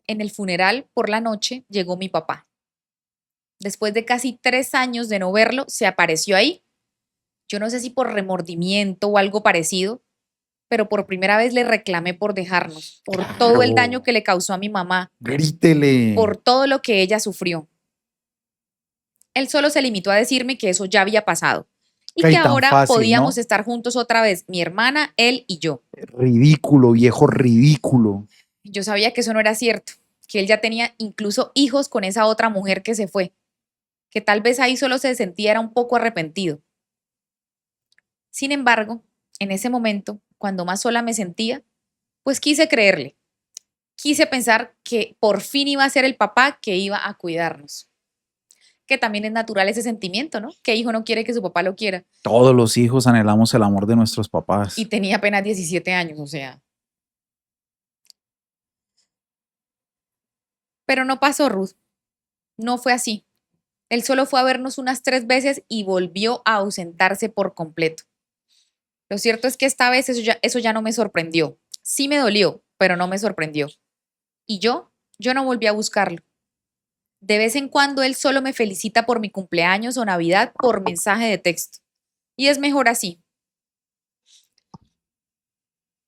en el funeral por la noche llegó mi papá. Después de casi 3 años de no verlo, se apareció ahí Yo no sé si por remordimiento o algo parecido, pero por primera vez le reclamé por dejarnos, por todo el daño Claro. que le causó a mi mamá, Grítele. por todo lo que ella sufrió. Él solo se limitó a decirme que eso ya había pasado y que Ay, tan ahora fácil, podíamos ¿no? estar juntos otra vez, mi hermana, él y yo. Ridículo, viejo ridículo. Yo sabía que eso no era cierto, que él ya tenía incluso hijos con esa otra mujer que se fue, que tal vez ahí solo se sentía era un poco arrepentido. Sin embargo, en ese momento, cuando más sola me sentía, pues quise creerle. Quise pensar que por fin iba a ser el papá que iba a cuidarnos. Que también es natural ese sentimiento, ¿no? ¿Qué hijo no quiere que su papá lo quiera? Todos los hijos anhelamos el amor de nuestros Y papás. tenía apenas 17 años, o sea. Pero no pasó, Ruth. No fue así. Él solo fue a vernos unas 3 veces y volvió a ausentarse por completo. Lo cierto es que esta vez eso ya no me sorprendió. Sí me dolió, pero no me sorprendió. Y yo no volví a buscarlo. De vez en cuando él solo me felicita por mi cumpleaños o Navidad por mensaje de texto. Y es mejor así.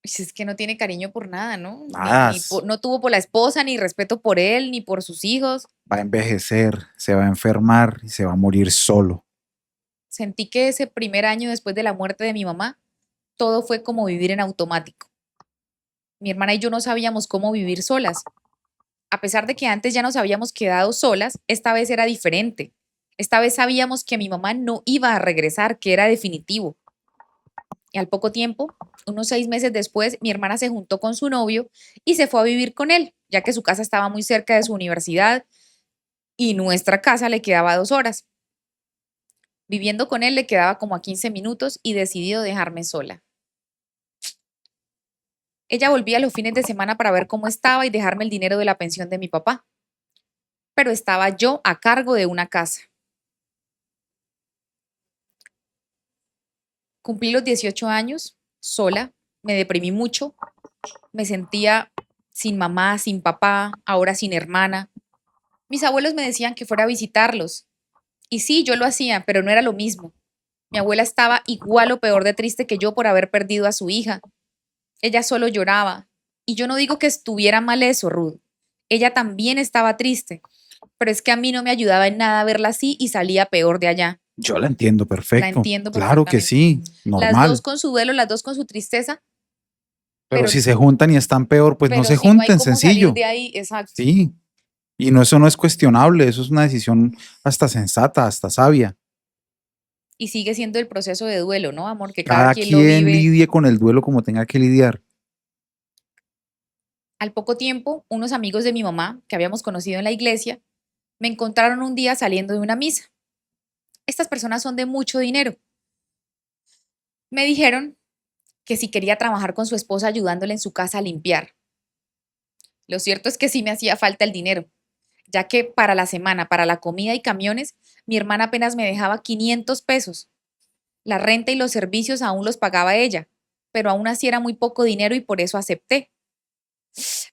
Pues es que no tiene cariño por nada, ¿no? Nada, No tuvo por la esposa, ni respeto por él, ni por sus hijos. va a envejecer, se va a enfermar y se va a morir solo. Sentí que ese primer año después de la muerte de mi mamá, todo fue como vivir en automático. Mi hermana y yo no sabíamos cómo vivir solas. A pesar de que antes ya nos habíamos quedado solas, esta vez era diferente. Esta vez sabíamos que mi mamá no iba a regresar, que era definitivo. Y al poco tiempo, unos 6 meses después, mi hermana se juntó con su novio y se fue a vivir con él, ya que su casa estaba muy cerca de su universidad y nuestra casa le quedaba a 2 horas. Viviendo con él le quedaba como a 15 minutos y decidió dejarme sola. Ella volvía los fines de semana para ver cómo estaba y dejarme el dinero de la pensión de mi papá. Pero estaba yo a cargo de una casa. Cumplí los 18 años, sola, me deprimí mucho, me sentía sin mamá, sin papá, ahora sin hermana. Mis abuelos me decían que fuera a visitarlos. Y sí, yo lo hacía, pero no era lo mismo. Mi abuela estaba igual o peor de triste que yo por haber perdido a su hija. Ella solo lloraba. Y yo no digo que estuviera mal eso, Ruth. Ella también estaba triste, pero es que a mí no me ayudaba en nada verla así y salía peor de allá. Yo la entiendo La perfecto. entiendo Claro que perfectamente. sí, Las dos normal. con su duelo, las dos con su tristeza, Pero pero, si se juntan y están peor, pues no pero se si no hay junten, cómo salir sencillo. de ahí, exacto. Sí. Y no, eso no es cuestionable, eso es una decisión hasta sensata, hasta sabia. Y sigue siendo el proceso de duelo, ¿no, amor? Que cada Cada quien lo quien vive. lidie con el duelo como tenga que lidiar. Al poco tiempo, unos amigos de mi mamá, que habíamos conocido en la iglesia, me encontraron un día saliendo de una misa. Estas personas son de mucho dinero. Me dijeron que si quería trabajar con su esposa ayudándole en su casa a limpiar. Lo cierto es que sí me hacía falta el dinero, ya que para la semana, para la comida y camiones, mi hermana apenas me dejaba 500 pesos. La renta y los servicios aún los pagaba ella, pero aún así era muy poco dinero y por eso acepté.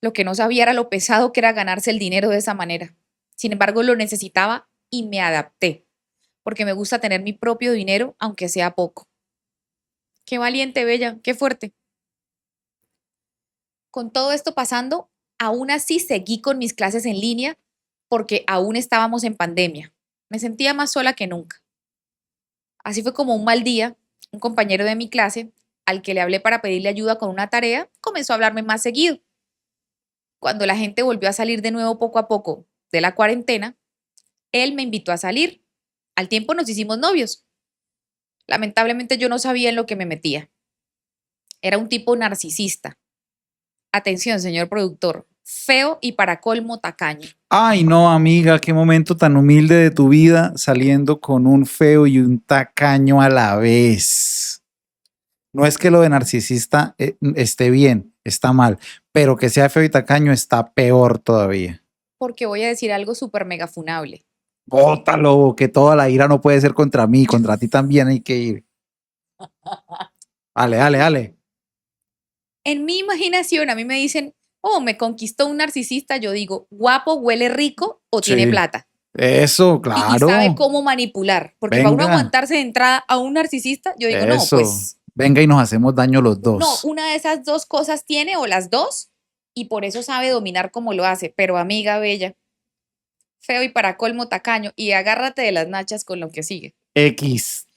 Lo que no sabía era lo pesado que era ganarse el dinero de esa manera. Sin embargo, lo necesitaba y me adapté, porque me gusta tener mi propio dinero, aunque sea poco. Qué valiente, Bella, qué fuerte. Con todo esto pasando, aún así seguí con mis clases en línea porque aún estábamos en pandemia. Me sentía más sola que nunca. Así fue como un mal día, un compañero de mi clase, al que le hablé para pedirle ayuda con una tarea, comenzó a hablarme más seguido. Cuando la gente volvió a salir de nuevo poco a poco de la cuarentena, él me invitó a salir. Al tiempo nos hicimos novios. Lamentablemente yo no sabía en lo que me metía. Era un tipo narcisista. Atención, señor productor. Feo y para colmo tacaño. Ay, no, amiga, qué momento tan humilde de tu vida saliendo con un feo y un tacaño a la vez. No es que lo de narcisista esté bien, está mal, pero que sea feo y tacaño está peor todavía. Porque voy a decir algo súper mega funable. Bótalo, que toda la ira no puede ser contra mí, contra ti también hay que ir. Dale, dale, dale. En mi imaginación a mí me dicen, oh, me conquistó un narcisista, yo digo, guapo, huele rico o tiene Sí, plata. Eso, y claro. sabe cómo manipular. Porque para uno Venga. aguantarse de entrada a un narcisista, yo digo, no, Eso. pues Venga y nos hacemos daño los no, dos. una de esas dos cosas tiene o las dos y por eso sabe dominar como lo hace. Pero amiga bella, feo y para colmo tacaño y agárrate de las nachas con lo que sigue. X.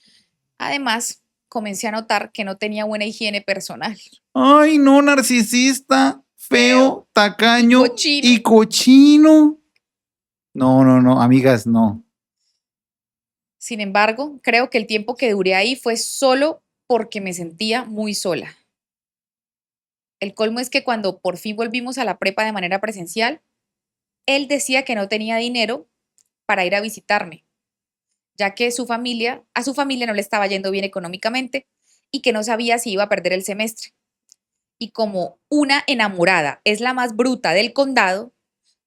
Además, comencé a notar que no tenía buena higiene personal. Ay, no, narcisista, feo, tacaño cochino. y cochino. No, no, no, amigas, no. Sin embargo, creo que el tiempo que duré ahí fue solo porque me sentía muy sola. El colmo es que cuando por fin volvimos a la prepa de manera presencial, él decía que no tenía dinero para ir a visitarme, ya que a su familia no le estaba yendo bien económicamente y que no sabía si iba a perder el semestre. Y como una enamorada es la más bruta del condado,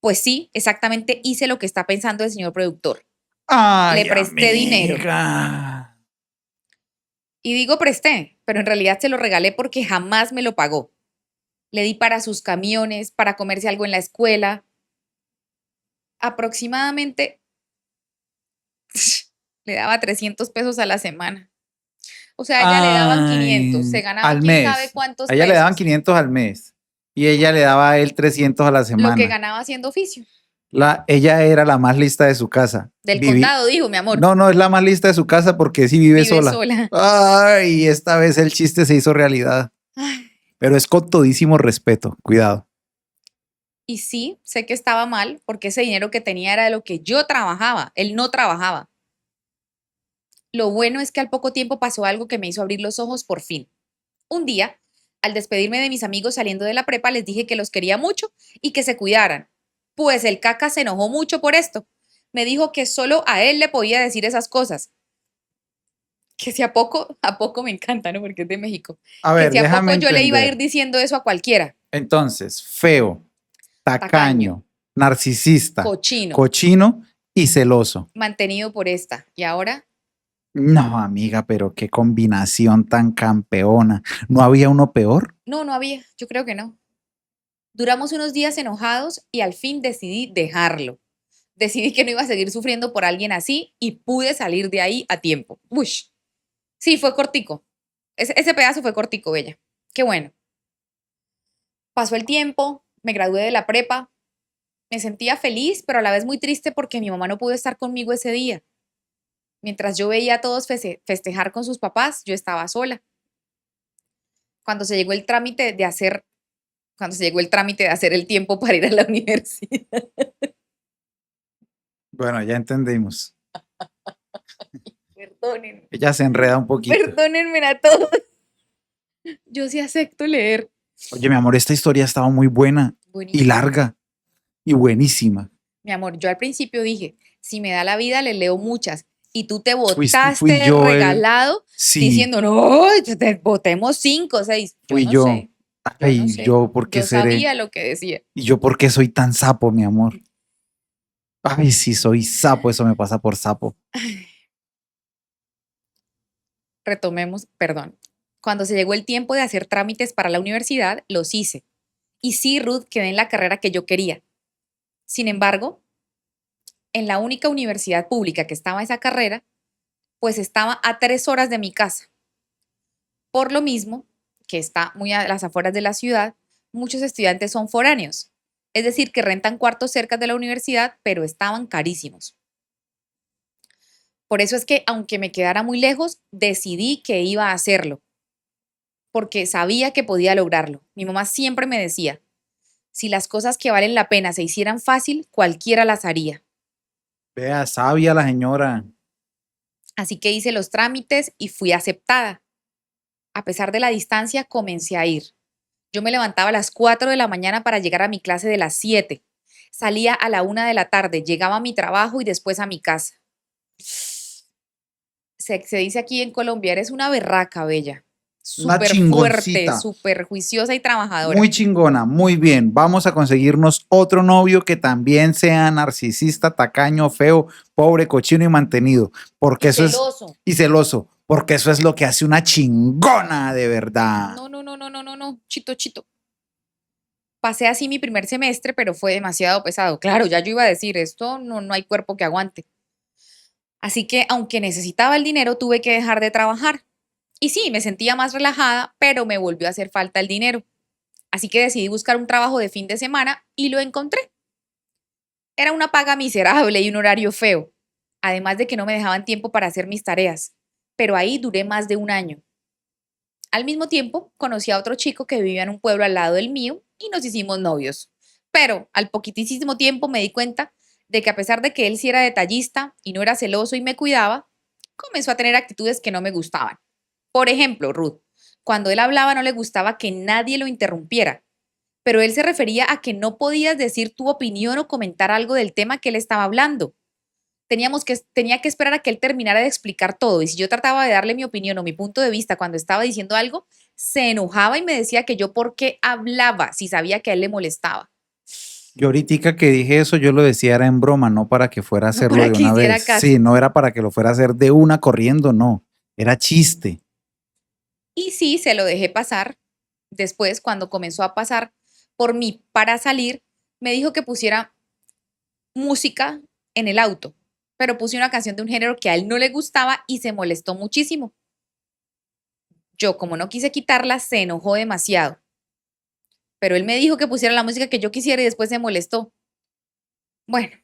pues sí, exactamente hice lo que está pensando el señor productor. Ay, Le presté dinero. amiga. Y digo presté, pero en realidad se lo regalé porque jamás me lo pagó. Le di para sus camiones, para comerse algo en la escuela. Aproximadamente le daba 300 pesos a la semana. O sea, a ella le daban 500, se Ay, ganaba al quién sabe mes. cuántos A ella le daban pesos, 500 al mes y ella le daba a él 300 a la lo que semana. ganaba haciendo oficio. Ella era la más lista de su casa. Del condado, dijo, mi amor. No, no es la más lista de su casa porque sí vive Vive sola. sola. Ay, esta vez el chiste se hizo realidad. Ay, Pero es con todísimo respeto. Cuidado. y sí, sé que estaba mal porque ese dinero que tenía era de lo que yo trabajaba. Él no trabajaba. Lo bueno es que al poco tiempo pasó algo que me hizo abrir los ojos por fin. Un día, al despedirme de mis amigos saliendo de la prepa, les dije que los quería mucho y que se cuidaran. Pues el caca se enojó mucho por esto. Me dijo que solo a él le podía decir esas cosas. Que si a poco me encanta, ¿no? Porque es de México. A Que ver, si a déjame poco yo le iba a ir entender. diciendo eso a cualquiera. Entonces, feo, tacaño, Tacaño. narcisista, Cochino. cochino y celoso. Mantenido por esta. Y ahora, No, amiga, pero qué combinación tan campeona. ¿No había uno peor? no había. Yo creo que no. Duramos unos días enojados y al fin decidí dejarlo. Decidí que no iba a seguir sufriendo por alguien así y pude salir de ahí a tiempo. Ush. Sí, fue cortico. Ese pedazo fue cortico, bella. Qué bueno. Pasó el tiempo, me gradué de la prepa. Me sentía feliz, pero a la vez muy triste porque mi mamá no pudo estar conmigo ese día. Mientras yo veía a todos festejar con sus papás, yo estaba sola. Cuando se llegó el trámite de hacer, cuando se llegó el trámite de hacer el tiempo para ir a la universidad. Bueno, ya entendimos. Perdónenme, Ella se enreda un poquito. perdónenme a todos. Yo sí acepto leer. Oye, mi amor, esta historia estaba muy buena y Buenísimo. larga y buenísima. Mi amor, yo al principio dije, si me da la vida, le leo muchas. Y tú te Fui botaste de yo el- regalado Sí, diciendo, no, te botemos 5 o 6. Yo fui no yo. sé. Yo Ay, no sé. yo, ¿por qué Yo seré? sabía lo que decía. ¿Y yo por qué soy tan sapo, mi amor? Ay, sí, soy sapo, eso me pasa por sapo. Retomemos, perdón. Cuando se llegó el tiempo de hacer trámites para la universidad, los hice. Y sí, Ruth, quedé en la carrera que yo quería. Sin embargo, en la única universidad pública que estaba esa carrera, pues estaba a 3 horas de mi casa. Por lo mismo, que está muy a las afueras de la ciudad, muchos estudiantes son foráneos. Es decir, que rentan cuartos cerca de la universidad, pero estaban carísimos. Por eso es que, aunque me quedara muy lejos, decidí que iba a hacerlo, porque sabía que podía lograrlo. Mi mamá siempre me decía, si las cosas que valen la pena se hicieran fácil, cualquiera las haría. Vea, sabia la señora. Así que hice los trámites y fui aceptada. A pesar de la distancia, comencé a ir. Yo me levantaba a las 4 de la mañana para llegar a mi clase de las 7. Salía a la 1 de la tarde, llegaba a mi trabajo y después a mi casa. Se dice aquí en Colombia, eres una berraca, bella. Una Súper fuerte, chingoncita. súper juiciosa y trabajadora. Muy chingona, muy bien. Vamos a conseguirnos otro novio que también sea narcisista, tacaño, feo, pobre, cochino y mantenido. Porque eso es. celoso. Y celoso. Porque eso es lo que hace una chingona de verdad. No. Chito. Pasé así mi primer semestre, pero fue demasiado pesado. Claro, ya yo iba a decir, esto no hay cuerpo que aguante. Así que, aunque necesitaba el dinero, tuve que dejar de trabajar. Y sí, me sentía más relajada, pero me volvió a hacer falta el dinero. Así que decidí buscar un trabajo de fin de semana y lo encontré. Era una paga miserable y un horario feo, además de que no me dejaban tiempo para hacer mis tareas. Pero ahí duré más de un año. Al mismo tiempo, conocí a otro chico que vivía en un pueblo al lado del mío y nos hicimos novios. Pero al poquitísimo tiempo me di cuenta de que a pesar de que él sí era detallista y no era celoso y me cuidaba, comenzó a tener actitudes que no me gustaban. Por ejemplo, Ruth, cuando él hablaba no le gustaba que nadie lo interrumpiera, pero él se refería a que no podías decir tu opinión o comentar algo del tema que él estaba hablando. Tenía que esperar a que él terminara de explicar todo, y si yo trataba de darle mi opinión o mi punto de vista cuando estaba diciendo algo, se enojaba y me decía que yo por qué hablaba si sabía que a él le molestaba. Yo ahorita que dije eso, yo lo decía era en broma, no para que fuera a No hacerlo para de que una hiciera vez. caso. Sí, no era para que lo fuera a hacer de una corriendo, no. Era chiste. Y sí, se lo dejé pasar. Después, cuando comenzó a pasar por mí para salir, me dijo que pusiera música en el auto, pero puse una canción de un género que a él no le gustaba y se molestó muchísimo. Yo, como no quise quitarla, se enojó demasiado. Pero él me dijo que pusiera la música que yo quisiera y después se molestó. Bueno,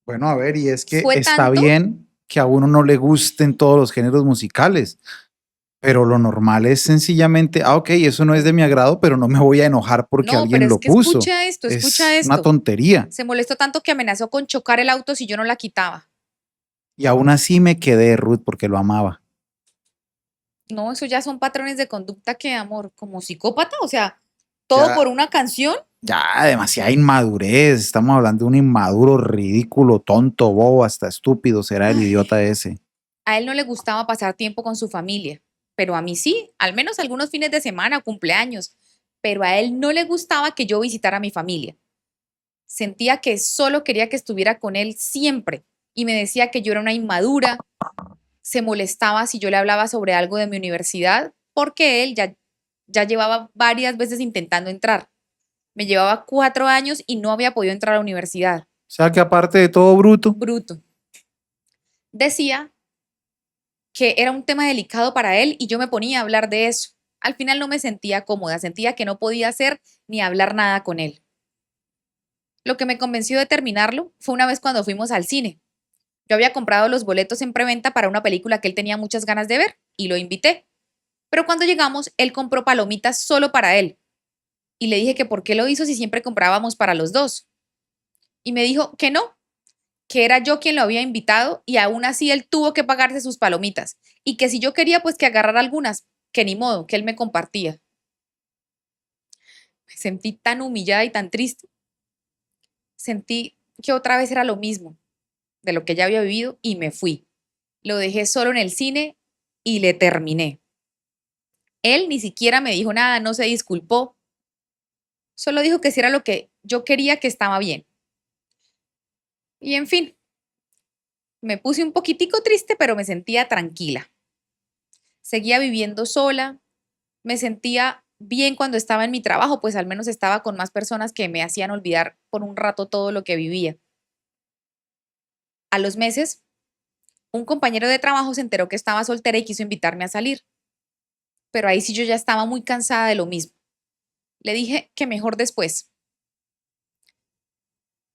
Bueno, a ver, y es que fue está tanto, bien que a uno no le gusten todos los géneros musicales, pero lo normal es sencillamente, ok, eso no es de mi agrado, pero no me voy a enojar porque no, pero alguien es lo que puso. escucha Es una esto. tontería. Se molestó tanto que amenazó con chocar el auto si yo no la quitaba. Y aún así me quedé, Ruth, porque lo amaba. No, eso ya son patrones de conducta que, amor, como psicópata, o sea, todo Ya, por una canción. ya, demasiada inmadurez. Estamos hablando de un inmaduro, ridículo, tonto, bobo, hasta estúpido será el Ay, idiota ese. a él no le gustaba pasar tiempo con su familia, pero a mí sí, al menos algunos fines de semana o cumpleaños, pero a él no le gustaba que yo visitara a mi familia. Sentía que solo quería que estuviera con él siempre y me decía que yo era una inmadura, se molestaba si yo le hablaba sobre algo de mi universidad, porque él ya llevaba varias veces intentando entrar. Me llevaba 4 años y no había podido entrar a la universidad. O sea que aparte de todo bruto, Bruto. Decía que era un tema delicado para él y yo me ponía a hablar de eso. Al final no me sentía cómoda, sentía que no podía hacer ni hablar nada con él. Lo que me convenció de terminarlo fue una vez cuando fuimos al cine. Yo había comprado los boletos en preventa para una película que él tenía muchas ganas de ver y lo invité. Pero cuando llegamos, él compró palomitas solo para él. Y le dije que por qué lo hizo si siempre comprábamos para los dos. Y me dijo que no, que era yo quien lo había invitado y aún así él tuvo que pagarse sus palomitas. Y que si yo quería, pues que agarrara algunas, que ni modo, que él me compartía. Me sentí tan humillada y tan triste. Sentí que otra vez era lo mismo de lo que ya había vivido y me fui. Lo dejé solo en el cine y le terminé. Él ni siquiera me dijo nada, no se disculpó, solo dijo que si era lo que yo quería, que estaba bien. Y en fin, me puse un poquitico triste, pero me sentía tranquila. Seguía viviendo sola, me sentía bien cuando estaba en mi trabajo, pues al menos estaba con más personas que me hacían olvidar por un rato todo lo que vivía. A los meses, un compañero de trabajo se enteró que estaba soltera y quiso invitarme a salir, pero ahí sí yo ya estaba muy cansada de lo mismo. Le dije que mejor después.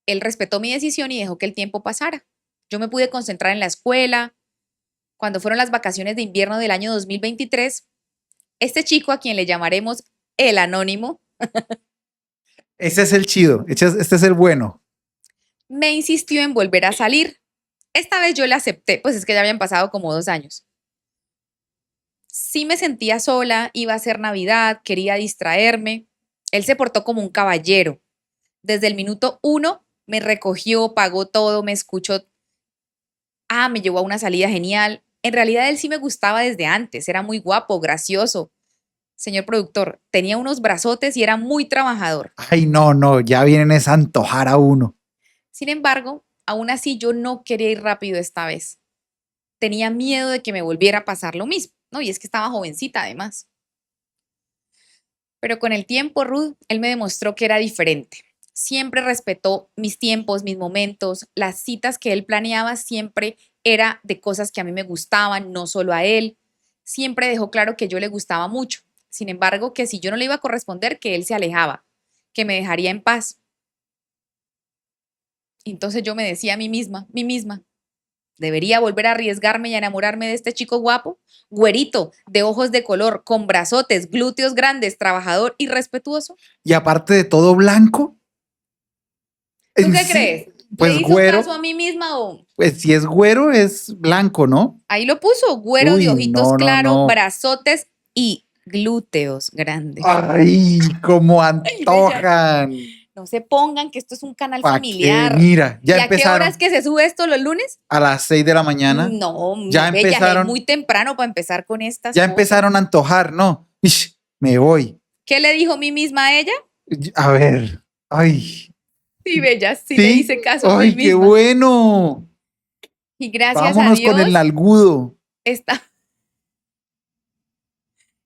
Él respetó mi decisión y dejó que el tiempo pasara. Yo me pude concentrar en la escuela. Cuando fueron las vacaciones de invierno del año 2023, este chico, a quien le llamaremos el anónimo, ese es el chido, este es el bueno. me insistió en volver a salir. Esta vez yo le acepté, pues es que ya habían pasado como 2 años. Sí me sentía sola, iba a ser Navidad, quería distraerme. Él se portó como un caballero. Desde el minuto 1 me recogió, pagó todo, me escuchó. Me llevó a una salida genial. En realidad él sí me gustaba desde antes, era muy guapo, gracioso. Señor productor, tenía unos brazotes y era muy trabajador. Ay, no, no, ya vienen es a antojar a uno. Sin embargo, aún así yo no quería ir rápido esta vez. Tenía miedo de que me volviera a pasar lo mismo, ¿no? Y es que estaba jovencita además. Pero con el tiempo, Ruth, él me demostró que era diferente. Siempre respetó mis tiempos, mis momentos, las citas que él planeaba siempre era de cosas que a mí me gustaban, no solo a él. Siempre dejó claro que yo le gustaba mucho. Sin embargo, que si yo no le iba a corresponder, que él se alejaba, que me dejaría en paz. Entonces yo me decía a mí misma, ¿debería volver a arriesgarme y a enamorarme de este chico guapo? Güerito, de ojos de color, con brazotes, glúteos grandes, trabajador y respetuoso. Y aparte de todo blanco. ¿Tú qué crees? ¿Le Pues hizo güero. caso a mí misma o...? Pues si es güero, es blanco, ¿no? Ahí lo puso, güero de Uy, ojitos no, no, claros, no. brazotes y glúteos grandes. Ay, cómo Ay, bella. antojan. No se pongan que esto es un canal ¿Pa' qué? familiar. Mira, ya ¿Y a qué hora es empezaron que se sube esto los lunes? a las 6 de la mañana. No, Ya bella, es empezaron, muy temprano para empezar con estas ya cosas. empezaron a antojar, ¿no? Ish, me voy. ¿Qué le dijo mí misma a ella? A ver, ay, Sí, bella, sí le sí, hice caso a mí ay, qué misma. bueno. Y gracias a Vámonos con el Dios, nalgudo. esta,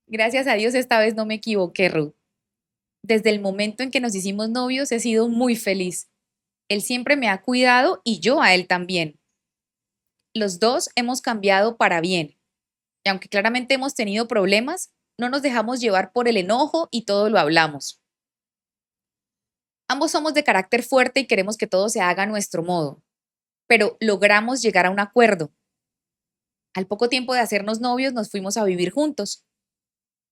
gracias a Dios esta vez no me equivoqué, Ruth. Desde el momento en que nos hicimos novios he sido muy feliz. Él siempre me ha cuidado y yo a él también. Los dos hemos cambiado para bien. Y aunque claramente hemos tenido problemas, no nos dejamos llevar por el enojo y todo lo hablamos. Ambos somos de carácter fuerte y queremos que todo se haga a nuestro modo, pero logramos llegar a un acuerdo. Al poco tiempo de hacernos novios nos fuimos a vivir juntos.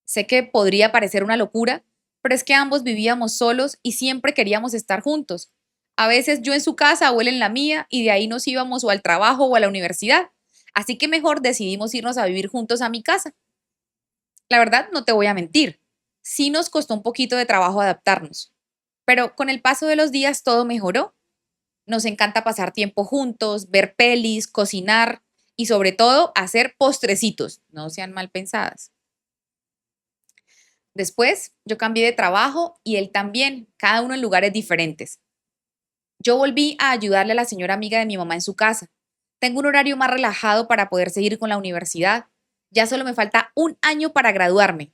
Sé que podría parecer una locura, pero es que ambos vivíamos solos y siempre queríamos estar juntos. A veces yo en su casa o él en la mía y de ahí nos íbamos o al trabajo o a la universidad. Así que mejor decidimos irnos a vivir juntos a mi casa. La verdad, no te voy a mentir. Sí nos costó un poquito de trabajo adaptarnos, pero con el paso de los días todo mejoró. Nos encanta pasar tiempo juntos, ver pelis, cocinar y sobre todo hacer postrecitos, no sean mal pensadas. Después yo cambié de trabajo y él también, cada uno en lugares diferentes. Yo volví a ayudarle a la señora amiga de mi mamá en su casa. Tengo un horario más relajado para poder seguir con la universidad. Ya solo me falta un año para graduarme.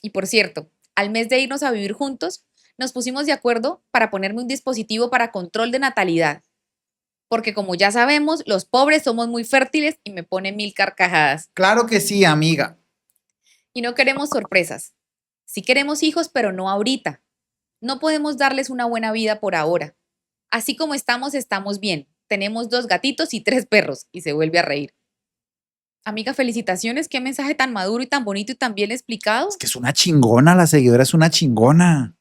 Y por cierto, al mes de irnos a vivir juntos, nos pusimos de acuerdo para ponerme un dispositivo para control de natalidad. Porque como ya sabemos, los pobres somos muy fértiles y me pone mil carcajadas. Claro que sí, amiga. Y no queremos sorpresas. Sí queremos hijos, pero no ahorita. No podemos darles una buena vida por ahora. Así como estamos, estamos bien. Tenemos 2 gatitos y 3 perros. Y se vuelve a reír. Amiga, felicitaciones. Qué mensaje tan maduro y tan bonito y tan bien explicado. Es que es una chingona, la seguidora es una chingona.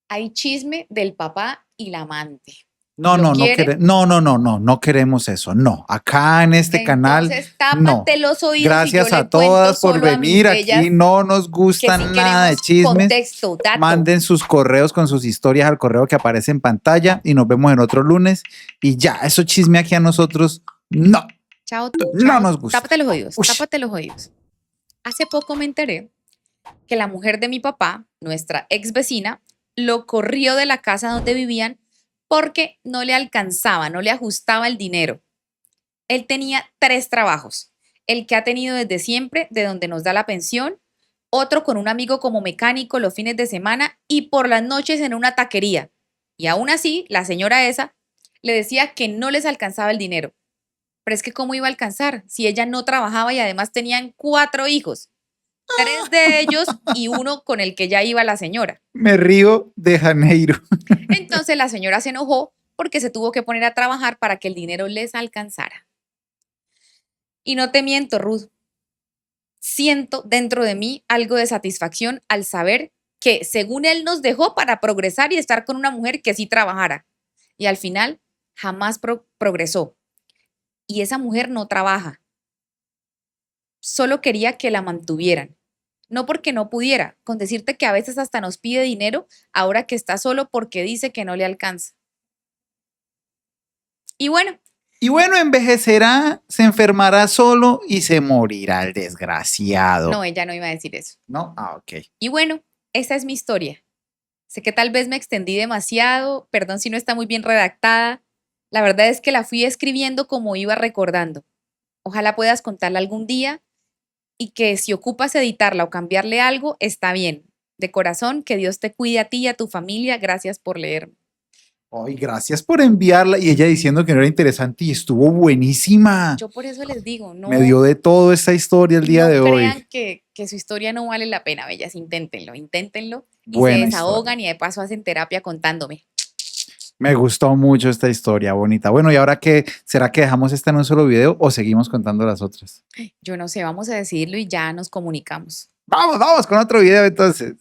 Hay chisme del papá y la amante. No, ¿Lo no, no quiere? no queremos eso. No, acá en este canal, Entonces, no. tápate los oídos y Gracias yo a le cuento todas por solo a mis venir. bellas Aquí no nos que gusta sí nada de queremos chismes. contexto, dato. Manden sus correos con sus historias al correo que aparece en pantalla y nos vemos en otro lunes. Y ya, eso chisme aquí a nosotros, no. Chao tú. No chao. nos gusta. Tápate los oídos, Ush. tápate los oídos. Hace poco me enteré que la mujer de mi papá, nuestra ex vecina, lo corrió de la casa donde vivían porque no le alcanzaba, no le ajustaba el dinero. Él tenía 3 trabajos, el que ha tenido desde siempre, de donde nos da la pensión, otro con un amigo como mecánico los fines de semana y por las noches en una taquería. Y aún así, la señora esa le decía que no les alcanzaba el dinero. Pero es que ¿cómo iba a alcanzar si ella no trabajaba y además tenían 4 hijos? 3 de ellos y uno con el que ya iba la señora. Me río de Janeiro. Entonces la señora se enojó porque se tuvo que poner a trabajar para que el dinero les alcanzara. Y no te miento, Ruth. Siento dentro de mí algo de satisfacción al saber que según él nos dejó para progresar y estar con una mujer que sí trabajara. Y al final jamás progresó. Y esa mujer no trabaja. Solo quería que la mantuvieran. No porque no pudiera, con decirte que a veces hasta nos pide dinero ahora que está solo porque dice que no le alcanza. Y bueno, Y bueno, envejecerá, se enfermará solo y se morirá el desgraciado. no, ella no iba a decir eso. ¿No? Ah, ok. Y bueno, esa es mi historia. Sé que tal vez me extendí demasiado, perdón si no está muy bien redactada. La verdad es que la fui escribiendo como iba recordando. Ojalá puedas contarla algún día y que si ocupas editarla o cambiarle algo, está bien. De corazón, que Dios te cuide a ti y a tu familia. Gracias por leerme. Ay, gracias por enviarla. Y ella diciendo que no era interesante y estuvo buenísima. Yo por eso les digo, Me dio de todo esta historia el día no de crean hoy. que su historia no vale la pena, bellas. Inténtenlo, inténtenlo. Y se Buena historia. desahogan y de paso hacen terapia contándome. Me gustó mucho esta historia, bonita. Bueno, ¿y ahora qué? ¿Será que dejamos esta en un solo video o seguimos contando las otras? Yo no sé, vamos a decidirlo y ya nos comunicamos. Vamos con otro video entonces.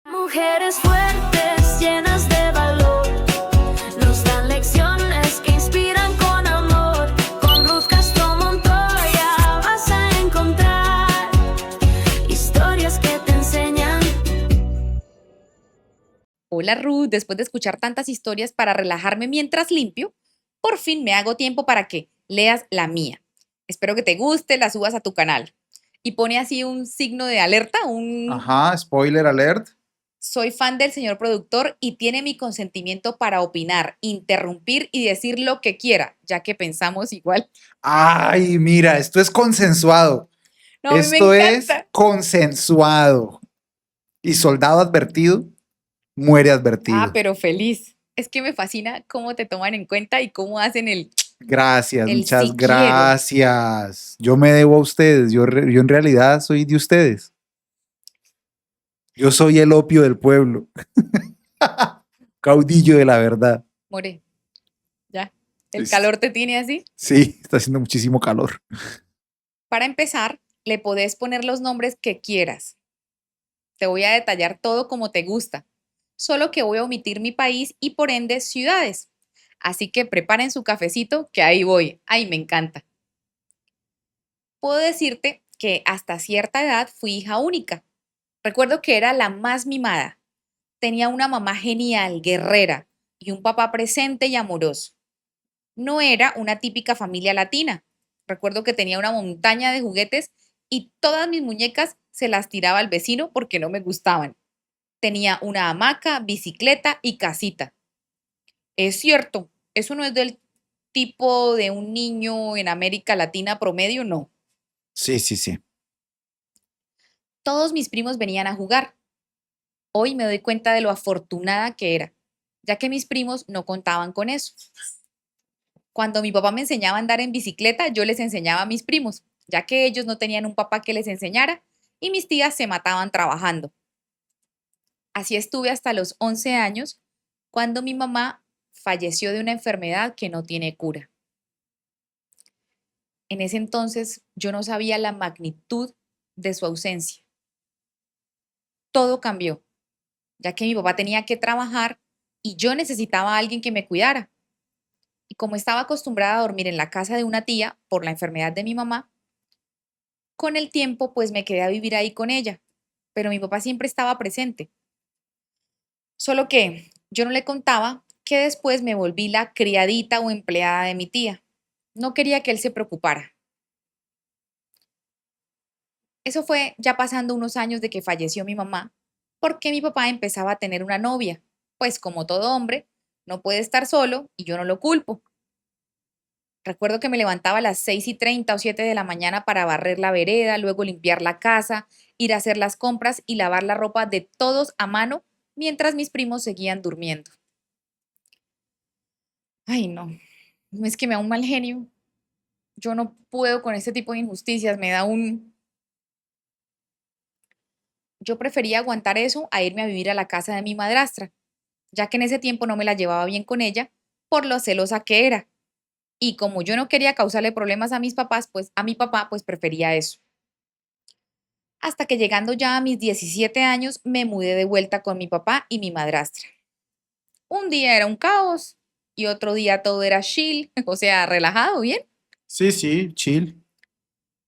Mujeres fuertes, llenas de valor, nos dan lecciones que inspiran con amor. Con Ruth Castro Montoya vas a encontrar historias que te enseñan. Hola Ruth, después de escuchar tantas historias para relajarme mientras limpio, por fin me hago tiempo para que leas la mía. Espero que te guste, la subas a tu canal. Y pone así un signo de alerta, Ajá, spoiler alert. soy fan del señor productor y tiene mi consentimiento para opinar, interrumpir y decir lo que quiera, ya que pensamos igual. Ay, mira, esto es consensuado. No, a mí me Esto es encanta. consensuado. Y soldado advertido, muere Ah, advertido. pero feliz. Es que me fascina cómo te toman en cuenta y cómo hacen Gracias, el muchas sí quiero. gracias. Yo me debo a ustedes. Yo en realidad soy de ustedes. Yo soy el opio del pueblo. Caudillo de la verdad. More, ya. El Es- calor te tiene así. Sí, está haciendo muchísimo calor. Para empezar, le podés poner los nombres que quieras. Te voy a detallar todo como te gusta. Solo que voy a omitir mi país y por ende ciudades. Así que preparen su cafecito, que ahí voy. Ay, me encanta. Puedo decirte que hasta cierta edad fui hija única. Recuerdo que era la más mimada. Tenía una mamá genial, guerrera, y un papá presente y amoroso. No era una típica familia latina. Recuerdo que tenía una montaña de juguetes y todas mis muñecas se las tiraba al vecino porque no me gustaban. Tenía una hamaca, bicicleta y casita. Es cierto, eso no es del tipo de un niño en América Latina promedio, no. Sí, sí, sí. Todos mis primos venían a jugar. Hoy me doy cuenta de lo afortunada que era, ya que mis primos no contaban con eso. Cuando mi papá me enseñaba a andar en bicicleta, yo les enseñaba a mis primos, ya que ellos no tenían un papá que les enseñara y mis tías se mataban trabajando. Así estuve hasta los 11 años, cuando mi mamá falleció de una enfermedad que no tiene cura. En ese entonces yo no sabía la magnitud de su ausencia. Todo cambió, ya que mi papá tenía que trabajar y yo necesitaba a alguien que me cuidara. Y como estaba acostumbrada a dormir en la casa de una tía por la enfermedad de mi mamá, con el tiempo pues me quedé a vivir ahí con ella, pero mi papá siempre estaba presente. Solo que yo no le contaba que después me volví la criadita o empleada de mi tía. No quería que él se preocupara. Eso fue ya pasando unos años de que falleció mi mamá, porque mi papá empezaba a tener una novia. Pues como todo hombre, no puede estar solo y yo no lo culpo. Recuerdo que me levantaba a las 6:30 o 7 de la mañana para barrer la vereda, luego limpiar la casa, ir a hacer las compras y lavar la ropa de todos a mano mientras mis primos seguían durmiendo. Ay, no, no es que me da un mal genio. Yo no puedo con este tipo de injusticias, me da un... Yo prefería aguantar eso a irme a vivir a la casa de mi madrastra, ya que en ese tiempo no me la llevaba bien con ella por lo celosa que era. Y como yo no quería causarle problemas a mis papás, pues a mi papá, pues prefería eso. Hasta que llegando ya a mis 17 años, me mudé de vuelta con mi papá y mi madrastra. Un día era un caos y otro día todo era chill, o sea, relajado, bien. Sí, sí, chill.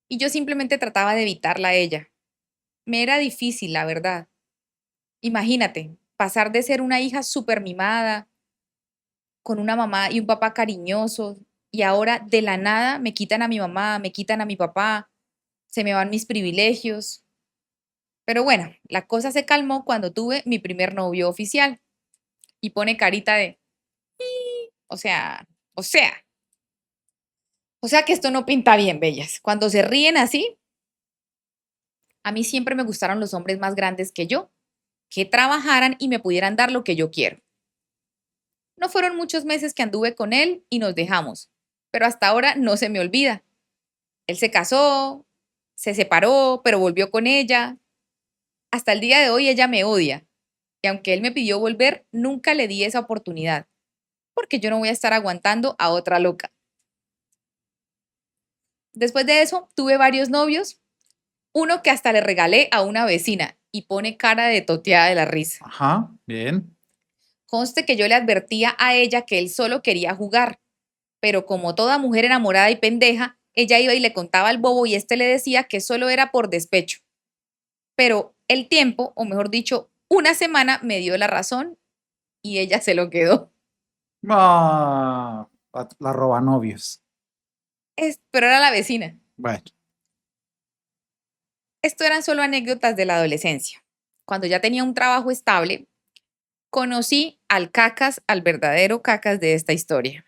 Y yo simplemente trataba de evitarla a ella. Me era difícil, la verdad. Imagínate, pasar de ser una hija súper mimada, con una mamá y un papá cariñosos, y ahora de la nada me quitan a mi mamá, me quitan a mi papá, se me van mis privilegios. Pero bueno, la cosa se calmó cuando tuve mi primer novio oficial y pone carita de, o sea, O sea que esto no pinta bien, bellas. Cuando se ríen así, a mí siempre me gustaron los hombres más grandes que yo, que trabajaran y me pudieran dar lo que yo quiero. No fueron muchos meses que anduve con él y nos dejamos, pero hasta ahora no se me olvida. Él se casó, se separó, pero volvió con ella. Hasta el día de hoy ella me odia. Y aunque él me pidió volver, nunca le di esa oportunidad, porque yo no voy a estar aguantando a otra loca. Después de eso, tuve varios novios, uno que hasta le regalé a una vecina y pone cara de toteada de la risa. Ajá, bien. Conste que yo le advertía a ella que él solo quería jugar, pero como toda mujer enamorada y pendeja, ella iba y le contaba al bobo y este le decía que solo era por despecho. Pero el tiempo, o mejor dicho, una semana me dio la razón y ella se lo quedó. Ah, la roba novios. Pero era la vecina. Bueno, Esto eran solo anécdotas de la adolescencia. Cuando ya tenía un trabajo estable, conocí al cacas, al verdadero cacas de esta historia.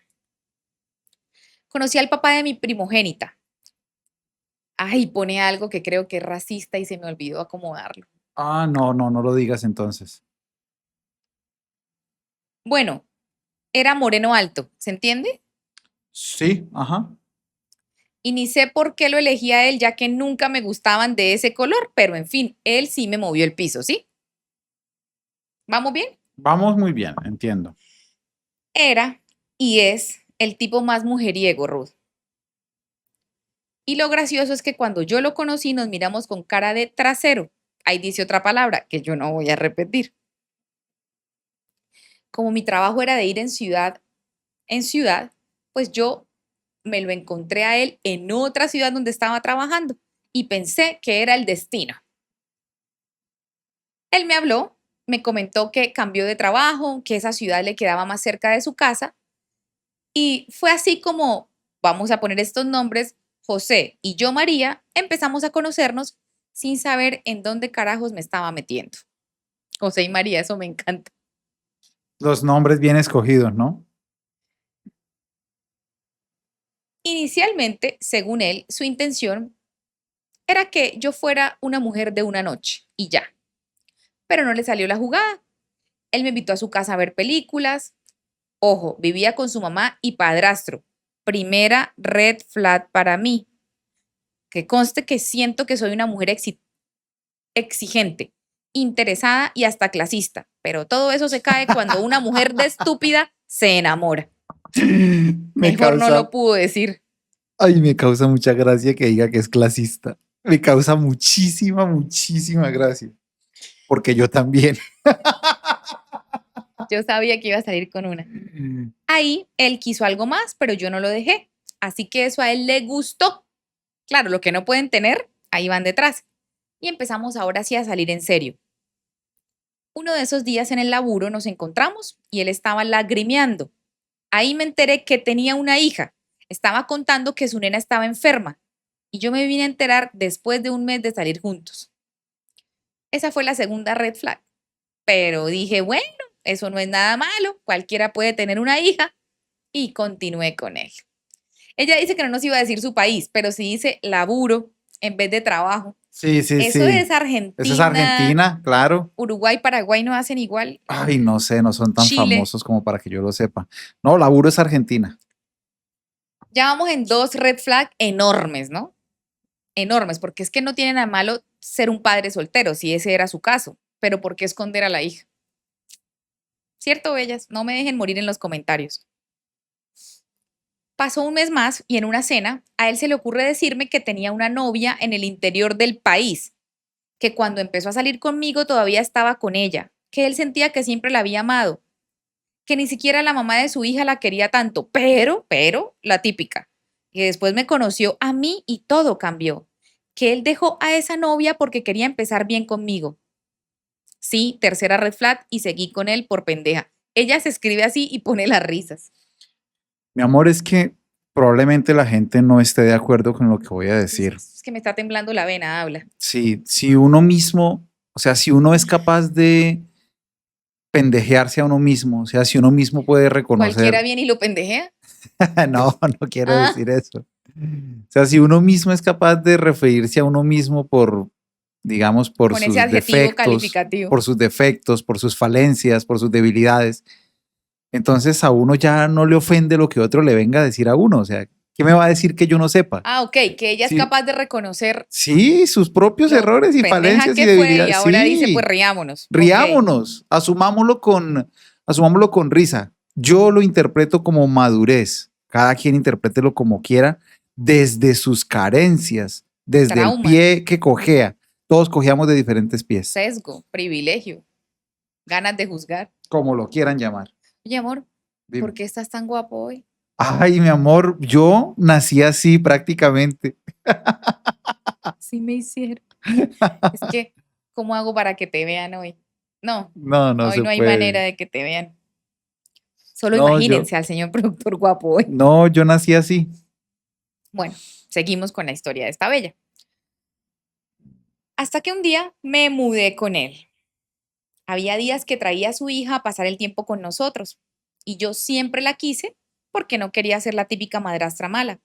Conocí al papá de mi primogénita. Ay, pone algo que creo que es racista y se me olvidó acomodarlo. no lo digas entonces. Bueno, era moreno alto, ¿se entiende? Sí, ajá. Y ni sé por qué lo elegí a él, ya que nunca me gustaban de ese color, pero en fin, él sí me movió el piso, ¿sí? ¿Vamos bien? Vamos muy bien, entiendo. Era y es el tipo más mujeriego, Ruth. Y lo gracioso es que cuando yo lo conocí nos miramos con cara de trasero. Ahí dice otra palabra que yo no voy a repetir. Como mi trabajo era de ir en ciudad, pues yo me lo encontré a él en otra ciudad donde estaba trabajando y pensé que era el destino. Él me habló, me comentó que cambió de trabajo, que esa ciudad le quedaba más cerca de su casa y fue así como, vamos a poner estos nombres, José y yo María, empezamos a conocernos sin saber en dónde carajos me estaba metiendo. José y María, eso me encanta. Los nombres bien escogidos, ¿no? Inicialmente, según él, su intención era que yo fuera una mujer de una noche y ya. Pero no le salió la jugada. Él me invitó a su casa a ver películas. Ojo, vivía con su mamá y padrastro. Primera red flag para mí. Que conste que siento que soy una mujer exigente, interesada y hasta clasista. Pero todo eso se cae cuando una mujer de estúpida se enamora. Mejor no lo pudo decir. Ay, me causa mucha gracia que diga que es clasista. Me causa muchísima gracia. Porque yo también. Yo sabía que iba a salir con una. Ahí él quiso algo más, pero yo no lo dejé. Así que eso a él le gustó. Claro, lo que no pueden tener, ahí van detrás. Y empezamos ahora sí a salir en serio. Uno de esos días en el laburo nos encontramos y él estaba lagrimeando. Ahí me enteré que tenía una hija. Estaba contando que su nena estaba enferma. Y yo me vine a enterar después de un mes de salir juntos. Esa fue la segunda red flag. Pero dije, bueno, eso no es nada malo. Cualquiera puede tener una hija. Y continué con él. Ella dice que no nos iba a decir su país, pero sí dice laburo en vez de trabajo. Sí. Eso es Argentina. Eso es Argentina, claro. Uruguay, Paraguay no hacen igual. Ay, no sé, no son tan Chile. famosos como para que yo lo sepa. No, laburo es Argentina. Ya vamos en dos red flag enormes, ¿no? Enormes, porque es que no tiene nada malo ser un padre soltero, si ese era su caso, pero ¿por qué esconder a la hija? ¿Cierto, bellas? No me dejen morir en los comentarios. Pasó un mes más y en una cena a él se le ocurre decirme que tenía una novia en el interior del país, que cuando empezó a salir conmigo todavía estaba con ella, que él sentía que siempre la había amado, que ni siquiera la mamá de su hija la quería tanto, pero, la típica, que después me conoció a mí y todo cambió, que él dejó a esa novia porque quería empezar bien conmigo. Sí, tercera red flag y seguí con él por pendeja. Ella se escribe así y pone las risas. Mi amor, es que probablemente la gente no esté de acuerdo con lo que voy a decir. Es que me está temblando la vena, habla. Sí, si uno mismo, o sea, si uno es capaz de pendejearse a uno mismo, o sea, si uno mismo puede reconocer. ¿Cualquiera viene y lo pendejea? No quiero Ah. decir eso. O sea, si uno mismo es capaz de referirse a uno mismo por, digamos, por Con ese sus adjetivo defectos, calificativo. por sus falencias, por sus debilidades, entonces a uno ya no le ofende lo que otro le venga a decir a uno. O sea, ¿qué me va a decir que yo no sepa? Ah, ok, que ella es Sí, capaz de reconocer sí, sus propios lo errores y pendeja falencias y que fue y debilidades. ahora dice, pues Sí, riámonos. Ok, riámonos, asumámoslo con risa. Yo lo interpreto como madurez. Cada quien interprételo como quiera, desde sus carencias, desde el traumas, pie que cojea. Todos cojeamos de diferentes pies, sesgo, privilegio, ganas de juzgar. como lo quieran llamar. Oye, amor, ¿por Dime. qué estás tan guapo hoy? Ay, mi amor, yo nací así prácticamente. Sí me hicieron. Es que, ¿cómo hago para que te vean hoy? No, No, no hoy se no hay manera puede. de que te vean. Solo No, yo, imagínense al señor productor guapo hoy. no, yo nací así. Bueno, seguimos con la historia de esta bella. Hasta que un día me mudé con él. Había días que traía a su hija a pasar el tiempo con nosotros y yo siempre la quise porque no quería ser la típica madrastra mala.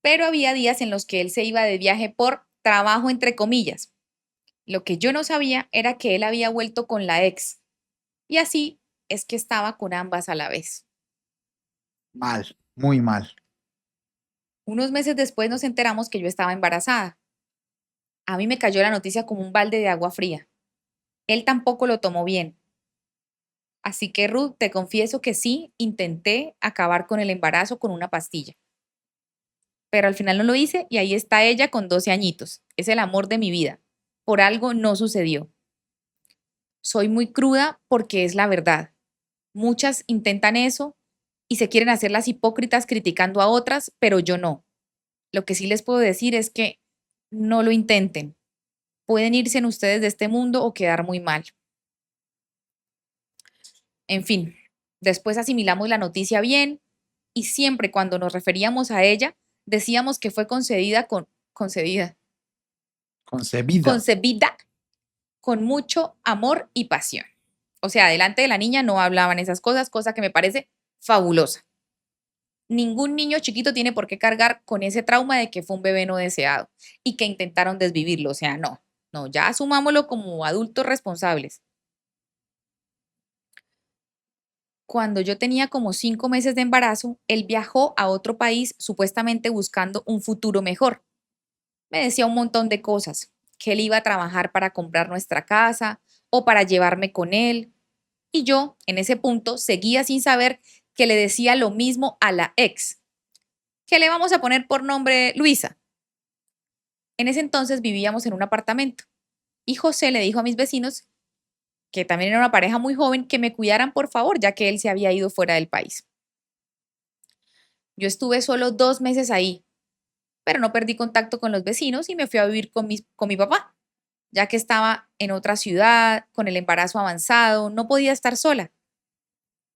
Pero había días en los que él se iba de viaje por trabajo, entre comillas. Lo que yo no sabía era que él había vuelto con la ex y así es que estaba con ambas a la vez. Mal, muy mal. Unos meses después nos enteramos que yo estaba embarazada. A mí me cayó la noticia como un balde de agua fría. Él tampoco lo tomó bien. Así que Ruth, te confieso que sí, intenté acabar con el embarazo con una pastilla. Pero al final no lo hice y ahí está ella con 12 añitos. Es el amor de mi vida. Por algo no sucedió. Soy muy cruda porque es la verdad. Muchas intentan eso y se quieren hacer las hipócritas criticando a otras, pero yo no. Lo que sí les puedo decir es que no lo intenten. Pueden irse en ustedes de este mundo o quedar muy mal. En fin, después asimilamos la noticia bien y siempre cuando nos referíamos a ella, decíamos que fue Concebida. concebida con mucho amor y pasión. O sea, delante de la niña no hablaban esas cosas, cosa que me parece fabulosa. Ningún niño chiquito tiene por qué cargar con ese trauma de que fue un bebé no deseado y que intentaron desvivirlo. O sea, no, no, ya asumámoslo como adultos responsables. Cuando yo tenía como 5 meses de embarazo, él viajó a otro país supuestamente buscando un futuro mejor. Me decía un montón de cosas, que él iba a trabajar para comprar nuestra casa o para llevarme con él. Y yo, en ese punto, seguía sin saber que le decía lo mismo a la ex, que le vamos a poner por nombre Luisa. En ese entonces vivíamos en un apartamento y José le dijo a mis vecinos, que también era una pareja muy joven, que me cuidaran por favor, ya que él se había ido fuera del país. Yo estuve solo 2 meses ahí, pero no perdí contacto con los vecinos y me fui a vivir con mi papá, ya que estaba en otra ciudad, con el embarazo avanzado, no podía estar sola.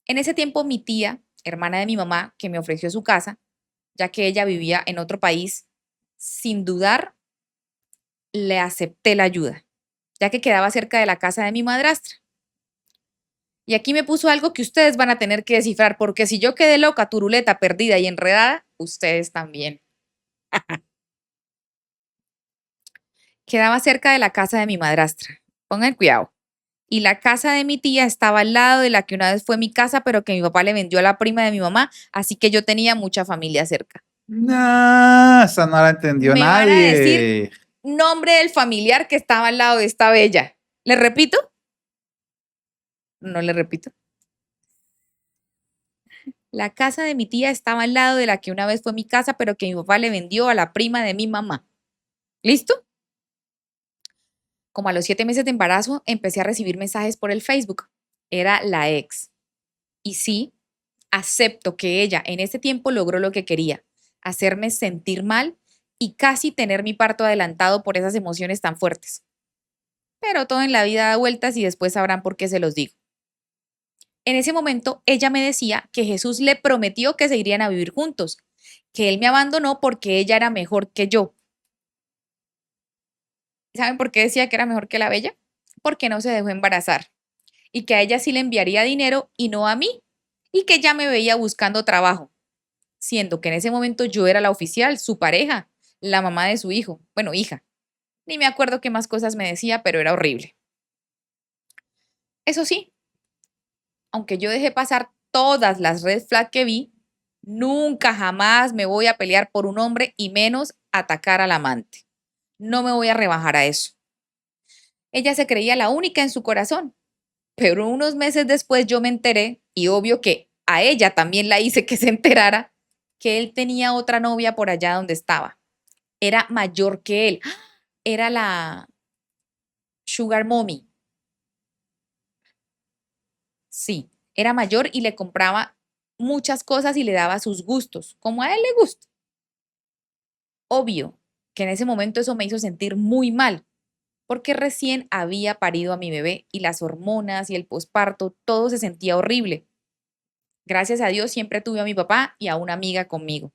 En ese tiempo mi tía, hermana de mi mamá, que me ofreció su casa, ya que ella vivía en otro país, sin dudar, le acepté la ayuda, ya que quedaba cerca de la casa de mi madrastra. Y aquí me puso algo que ustedes van a tener que descifrar, porque si yo quedé loca, turuleta, perdida y enredada, ustedes también. Quedaba cerca de la casa de mi madrastra. Pongan cuidado. Y la casa de mi tía estaba al lado de la que una vez fue mi casa, pero que mi papá le vendió a la prima de mi mamá, así que yo tenía mucha familia cerca. No, esa no la entendió Me van a decir nadie. nombre del familiar que estaba al lado de esta bella. ¿Le repito? No le repito. La casa de mi tía estaba al lado de la que una vez fue mi casa, pero que mi papá le vendió a la prima de mi mamá. ¿Listo? Como a los 7 meses de embarazo, empecé a recibir mensajes por el Facebook. Era la ex. Y sí, acepto que ella en ese tiempo logró lo que quería, hacerme sentir mal y casi tener mi parto adelantado por esas emociones tan fuertes. Pero todo en la vida da vueltas y después sabrán por qué se los digo. En ese momento, ella me decía que Jesús le prometió que se irían a vivir juntos, que él me abandonó porque ella era mejor que yo. ¿Saben por qué decía que era mejor que la bella? Porque no se dejó embarazar y que a ella sí le enviaría dinero y no a mí y que ya me veía buscando trabajo. siendo que en ese momento yo era la oficial, su pareja, la mamá de su hijo, bueno, hija. Ni me acuerdo qué más cosas me decía, pero era horrible. Eso sí, aunque yo dejé pasar todas las red flag que vi, nunca jamás me voy a pelear por un hombre y menos atacar al amante. No me voy a rebajar a eso. Ella se creía la única en su corazón, pero unos meses después yo me enteré, y obvio que a ella también la hice que se enterara, que él tenía otra novia por allá donde estaba. Era mayor que él. Era la Sugar Mommy. Sí, era mayor y le compraba muchas cosas y le daba sus gustos, como a él le gusta. Obvio que en ese momento eso me hizo sentir muy mal, porque recién había parido a mi bebé y las hormonas y el posparto, todo se sentía horrible. Gracias a Dios siempre tuve a mi papá y a una amiga conmigo.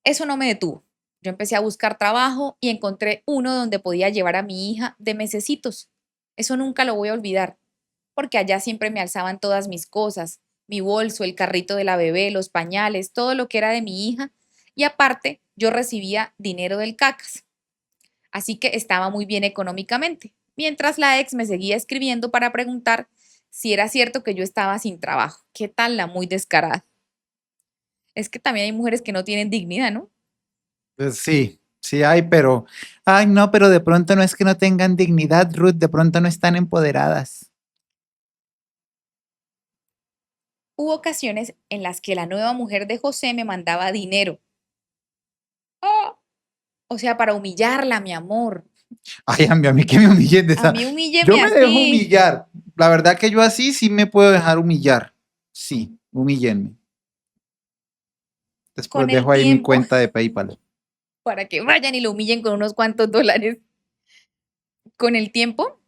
Eso no me detuvo. Yo empecé a buscar trabajo y encontré uno donde podía llevar a mi hija de mesecitos. Eso nunca lo voy a olvidar, porque allá siempre me alzaban todas mis cosas, mi bolso, el carrito de la bebé, los pañales, todo lo que era de mi hija. Y aparte, yo recibía dinero del CACAS. Así que estaba muy bien económicamente, mientras la ex me seguía escribiendo para preguntar si era cierto que yo estaba sin trabajo. ¿Qué tal la muy descarada? Es que también hay mujeres que no tienen dignidad, ¿no? Pues sí, sí hay, pero, ay, no, pero de pronto no es que no tengan dignidad, Ruth, de pronto no están empoderadas. Hubo ocasiones en las que la nueva mujer de José me mandaba dinero. ¡Oh! O sea, para humillarla, mi amor. Ay, a mí que me humillen de A esa. mí Yo humílleme me dejo así. humillar. La verdad que yo así sí me puedo dejar humillar. Sí, humíllenme. Después Con el dejo ahí mi tiempo, cuenta de PayPal. para que vayan y lo humillen con unos cuantos dólares. Con el tiempo,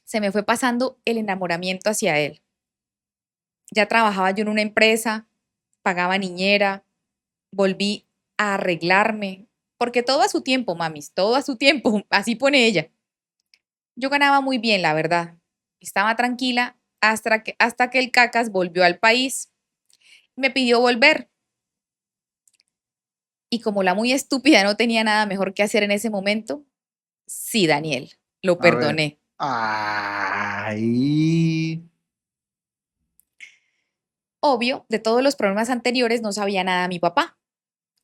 se me fue pasando el enamoramiento hacia él. Ya trabajaba yo en una empresa, pagaba niñera, volví a arreglarme, porque todo a su tiempo, mamis, todo a su tiempo, así pone ella. Yo ganaba muy bien, la verdad. Estaba tranquila hasta que el cacas volvió al país. Me pidió volver. Y como la muy estúpida no tenía nada mejor que hacer en ese momento, sí, Daniel, lo A ver. perdoné. Ay. Obvio, de todos los problemas anteriores no sabía nada mi papá.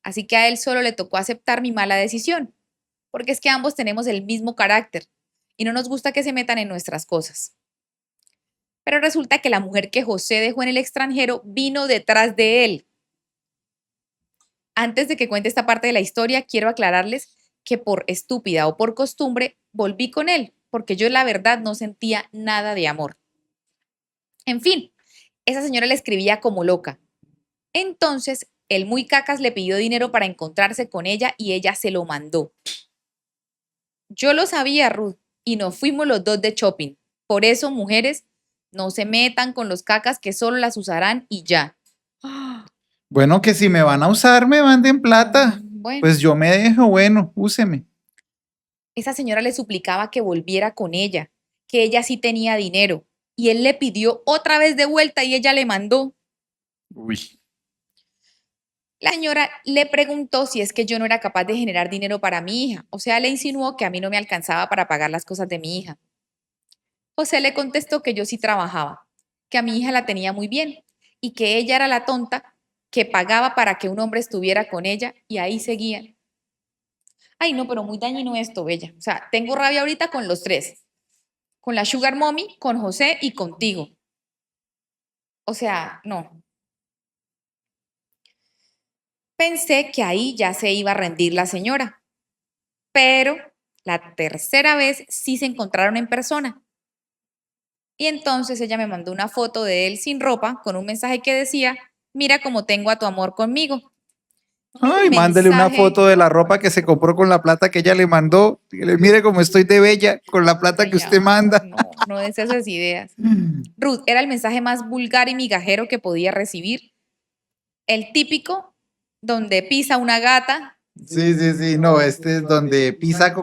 Así que a él solo le tocó aceptar mi mala decisión, porque es que ambos tenemos el mismo carácter y no nos gusta que se metan en nuestras cosas. Pero resulta que la mujer que José dejó en el extranjero vino detrás de él. Antes de que cuente esta parte de la historia, quiero aclararles que por estúpida o por costumbre volví con él, porque yo la verdad no sentía nada de amor. En fin, esa señora le escribía como loca. Entonces, el muy cacas le pidió dinero para encontrarse con ella y ella se lo mandó. Yo lo sabía, Ruth, y nos fuimos los dos de shopping. Por eso, mujeres, no se metan con los cacas que solo las usarán y ya. Bueno, que si me van a usar, me manden plata. Bueno, Pues yo me dejo, bueno, úseme. esa señora le suplicaba que volviera con ella, que ella sí tenía dinero, y él le pidió otra vez de vuelta y ella le mandó. Uy. La señora le preguntó si es que yo no era capaz de generar dinero para mi hija, o sea, le insinuó que a mí no me alcanzaba para pagar las cosas de mi hija. José le contestó que yo sí trabajaba, que a mi hija la tenía muy bien y que ella era la tonta que pagaba para que un hombre estuviera con ella y ahí seguían. Ay, no, pero muy dañino esto, Bella. O sea, tengo rabia ahorita con los tres, con la Sugar Mommy, con José y contigo. O sea, no. Pensé que ahí ya se iba a rendir la señora, pero la tercera vez sí se encontraron en persona. Y entonces ella me mandó una foto de él sin ropa con un mensaje que decía, mira cómo tengo a tu amor conmigo. El Ay, mándele una foto mensaje, de la ropa que se compró con la plata que ella le mandó. Dígale, mire cómo estoy de bella con la plata ay, que usted amor, manda. no, no des esas ideas. Ruth, era el mensaje más vulgar y migajero que podía recibir. El típico donde pisa una gata. Sí, sí, sí, no, este es donde pisa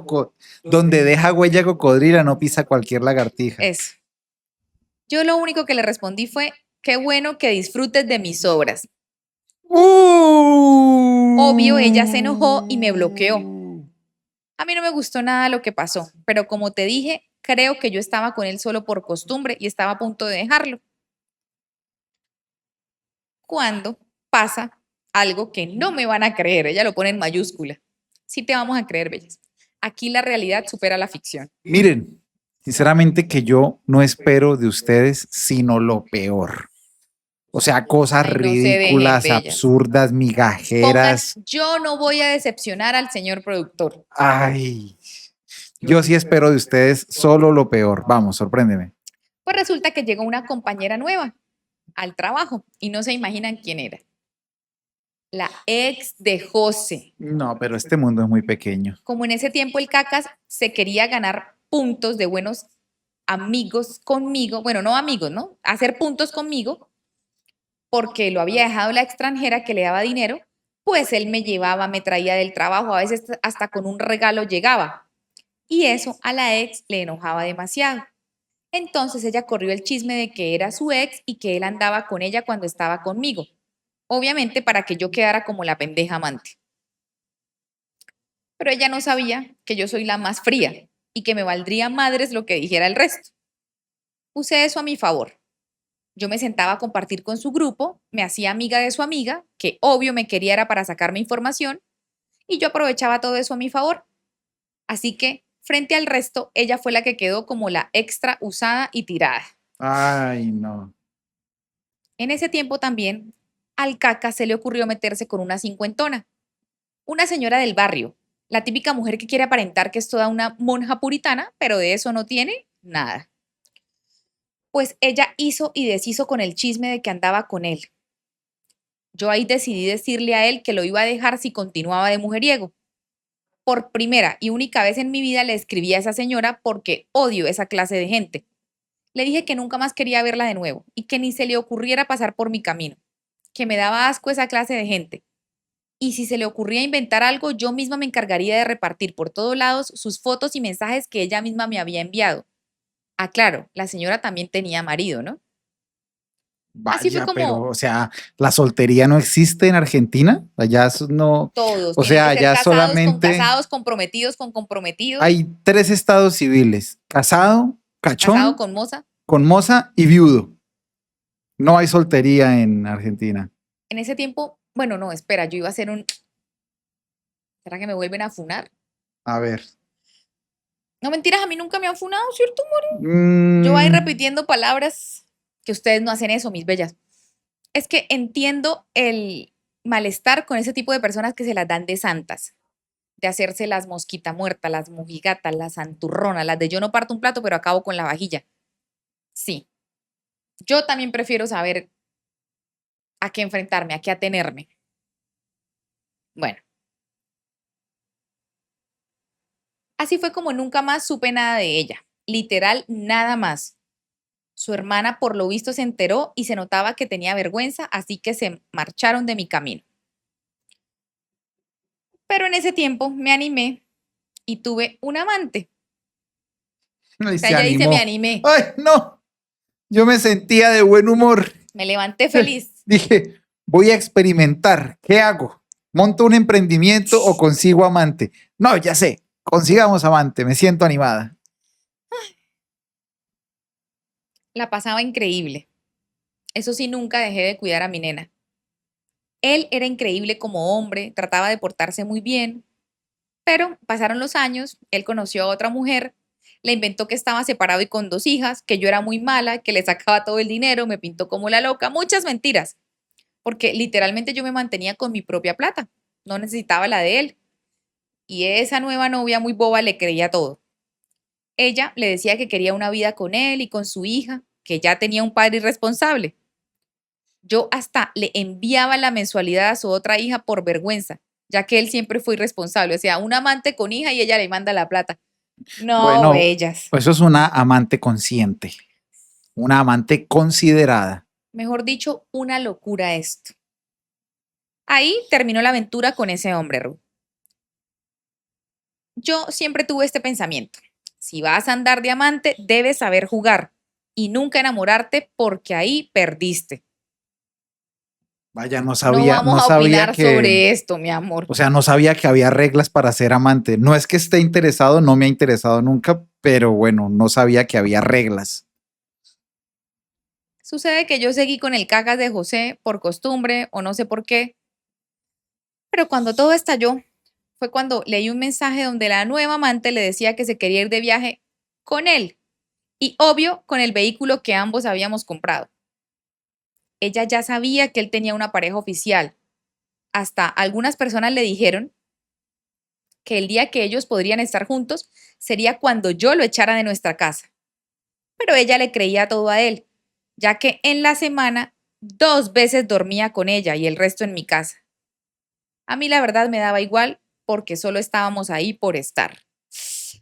donde deja huella cocodrila, no pisa cualquier lagartija. Eso. Yo lo único que le respondí fue, Qué bueno que disfrutes de mis obras. Obvio, Obvio, ella se enojó y me bloqueó. A mí no me gustó nada lo que pasó, pero como te dije, creo que yo estaba con él solo por costumbre y estaba a punto de dejarlo. Cuando pasa algo que no me van a creer, ella lo pone en mayúscula. Sí te vamos a creer, bellas. Aquí la realidad supera la ficción. Miren, sinceramente que yo no espero de ustedes sino lo peor. O sea, cosas Ay, no se dejen, ridículas, bellas. absurdas, Pongan, migajeras. yo no voy a decepcionar al señor productor. Ay, yo sí espero de ustedes solo lo peor. Vamos, sorpréndeme. Pues resulta que llegó una compañera nueva al trabajo y no se imaginan quién era. La ex de José. No, pero este mundo es muy pequeño. Como en ese tiempo el Cacas se quería ganar puntos de buenos amigos conmigo, bueno, no amigos, ¿no? Hacer puntos conmigo, porque lo había dejado la extranjera que le daba dinero, pues él me llevaba, me traía del trabajo, a veces hasta con un regalo llegaba. Y eso a la ex le enojaba demasiado. Entonces ella corrió el chisme de que era su ex y que él andaba con ella cuando estaba conmigo. Obviamente para que yo quedara como la pendeja amante. Pero ella no sabía que yo soy la más fría y que me valdría madres lo que dijera el resto. Usé eso a mi favor. Yo me sentaba a compartir con su grupo, me hacía amiga de su amiga, que obvio me quería era para sacarme información, y yo aprovechaba todo eso a mi favor. Así que, frente al resto, ella fue la que quedó como la extra usada y tirada. Ay, no. En ese tiempo también, al Caca se le ocurrió meterse con una cincuentona, una señora del barrio, la típica mujer que quiere aparentar que es toda una monja puritana, pero de eso no tiene nada. Pues ella hizo y deshizo con el chisme de que andaba con él. Yo ahí decidí decirle a él que lo iba a dejar si continuaba de mujeriego. Por primera y única vez en mi vida le escribí a esa señora porque odio esa clase de gente. Le dije que nunca más quería verla de nuevo y que ni se le ocurriera pasar por mi camino, que me daba asco esa clase de gente. Y si se le ocurría inventar algo, yo misma me encargaría de repartir por todos lados sus fotos y mensajes que ella misma me había enviado. Ah, claro, la señora también tenía marido, ¿no? Así fue Vaya, pero, como o sea, la soltería no existe en Argentina. Allá no, todos o tienen que sea, ser allá casados con solamente casados, comprometidos con comprometidos, hay tres estados civiles: casado, casado cachón, con moza. con moza y viudo. No hay soltería en Argentina. En ese tiempo, bueno, no, espera, yo iba a hacer un... ¿Será que me vuelven a funar? A ver. No, mentiras, a mí nunca me han funado, ¿cierto? Yo voy a ir Mm, repitiendo palabras que ustedes no hacen eso, mis bellas. Es que entiendo el malestar con ese tipo de personas que se las dan de santas, de hacerse las mosquita muerta, las mojigatas, las santurronas, las de yo no parto un plato, pero acabo con la vajilla. Sí, yo también prefiero saber a qué enfrentarme, a qué atenerme. Bueno, así fue como nunca más supe nada de ella, literal, nada más. Su hermana por lo visto se enteró y se notaba que tenía vergüenza, así que se marcharon de mi camino. Pero en ese tiempo me animé y tuve un amante. ay, O sea, se ella dice, me animó. animé, Ay, no. Yo me sentía de buen humor. me levanté feliz. Dije, voy a experimentar. ¿Qué hago? ¿Monto un emprendimiento o consigo amante? No, ya sé. Consigamos amante. Me siento animada. La pasaba increíble. Eso sí, nunca dejé de cuidar a mi nena. Él era increíble como hombre, trataba de portarse muy bien, pero pasaron los años, él conoció a otra mujer, le inventó que estaba separado y con dos hijas, que yo era muy mala, que le sacaba todo el dinero, me pintó como la loca, muchas mentiras, porque literalmente yo me mantenía con mi propia plata, no necesitaba la de él. Y esa nueva novia muy boba le creía todo. Ella le decía que quería una vida con él y con su hija, que ya tenía un padre irresponsable. Yo hasta le enviaba la mensualidad a su otra hija por vergüenza, ya que él siempre fue irresponsable. O sea, un amante con hija y ella le manda la plata. No, Bueno, bellas. eso es una amante consciente, una amante considerada. Mejor dicho, una locura esto. Ahí terminó la aventura con ese hombre, Ruth. Yo siempre tuve este pensamiento. Si vas a andar de amante, debes saber jugar. y nunca enamorarte porque ahí perdiste. Vaya, no No sabía, vamos no a sabía opinar que, sobre esto, mi amor. o sea, no sabía que había reglas para ser amante. No es que esté interesado, no me ha interesado nunca, pero bueno, no sabía que había reglas. Sucede que yo seguí con el cacas de José por costumbre o no sé por qué, pero cuando todo estalló fue cuando leí un mensaje donde la nueva amante le decía que se quería ir de viaje con él y obvio con el vehículo que ambos habíamos comprado. Ella ya sabía que él tenía una pareja oficial. Hasta algunas personas le dijeron que el día que ellos podrían estar juntos sería cuando yo lo echara de nuestra casa. Pero ella le creía todo a él, ya que en la semana 2 veces dormía con ella y el resto en mi casa. A mí la verdad me daba igual porque solo estábamos ahí por estar.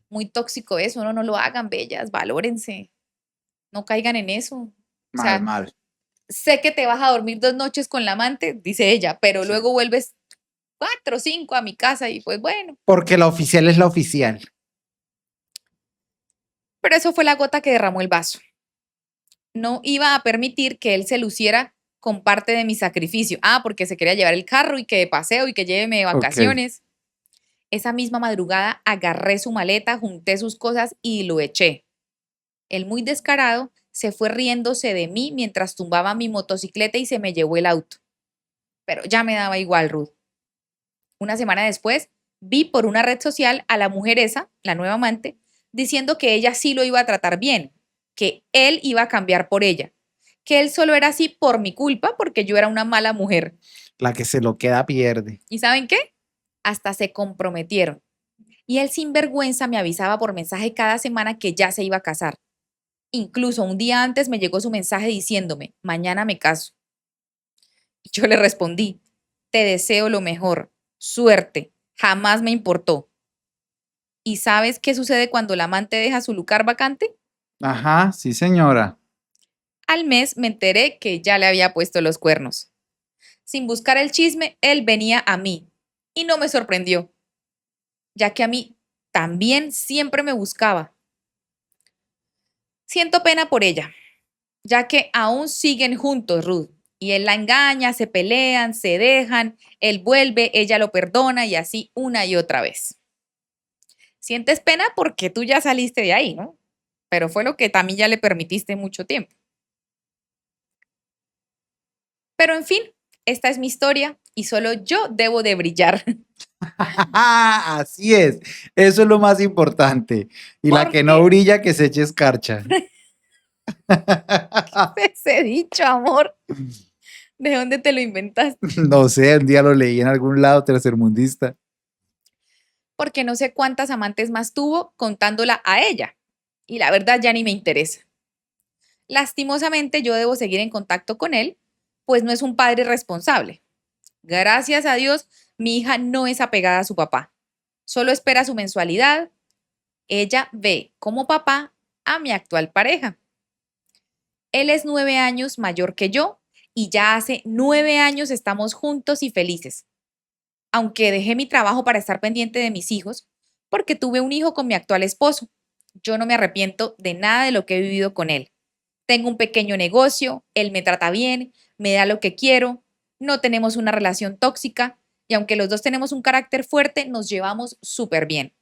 Muy tóxico eso, no lo hagan, bellas, valórense, no caigan en eso. O Mal, sea, mal. sé que te vas a dormir 2 noches con la amante, dice ella, pero Sí. luego vuelves 4 o 5 a mi casa y pues bueno. Porque la oficial es la oficial. Pero eso fue la gota que derramó el vaso. No iba a permitir que él se luciera con parte de mi sacrificio. Ah, porque se quería llevar el carro y que de paseo y que lléveme de Ok. vacaciones. Esa misma madrugada agarré su maleta, junté sus cosas y lo eché. Él muy descarado se fue riéndose de mí mientras tumbaba mi motocicleta y se me llevó el auto. Pero ya me daba igual, Ruth. Una semana después, vi por una red social a la mujer esa, la nueva amante, diciendo que ella sí lo iba a tratar bien, que él iba a cambiar por ella, que él solo era así por mi culpa porque yo era una mala mujer. La que se lo queda pierde. ¿Y saben qué? Hasta se comprometieron. Y él sin vergüenza me avisaba por mensaje cada semana que ya se iba a casar. Incluso un día antes me llegó su mensaje diciéndome, mañana me caso. Y yo le respondí, te deseo lo mejor, suerte, jamás me importó. ¿Y sabes qué sucede cuando la amante deja su lugar vacante? Ajá, sí, señora. Al mes me enteré que ya le había puesto los cuernos. Sin buscar el chisme, él venía a mí. Y no me sorprendió, ya que a mí también siempre me buscaba. Siento pena por ella, ya que aún siguen juntos, Ruth. Y él la engaña, se pelean, se dejan, él vuelve, ella lo perdona y así una y otra vez. Sientes pena porque tú ya saliste de ahí, ¿no? Pero fue lo que también ya le permitiste mucho tiempo. Pero en fin, esta es mi historia y solo yo debo de brillar. Así es. Eso es lo más importante. Y la que no Porque brilla, que se eche escarcha. ese dicho, amor, ¿de dónde te lo inventaste? No sé, un día lo leí en algún lado tercermundista. Porque no sé cuántas amantes más tuvo contándola a ella. Y la verdad ya ni me interesa. Lastimosamente yo debo seguir en contacto con él, pues no es un padre responsable. Gracias a Dios, mi hija no es apegada a su papá. Solo espera su mensualidad. Ella ve como papá a mi actual pareja. Él es 9 años mayor que yo y ya hace 9 años estamos juntos y felices. Aunque dejé mi trabajo para estar pendiente de mis hijos, porque tuve un hijo con mi actual esposo. Yo no me arrepiento de nada de lo que he vivido con él. Tengo un pequeño negocio, él me trata bien, me da lo que quiero, no tenemos una relación tóxica y aunque los dos tenemos un carácter fuerte, nos llevamos súper bien.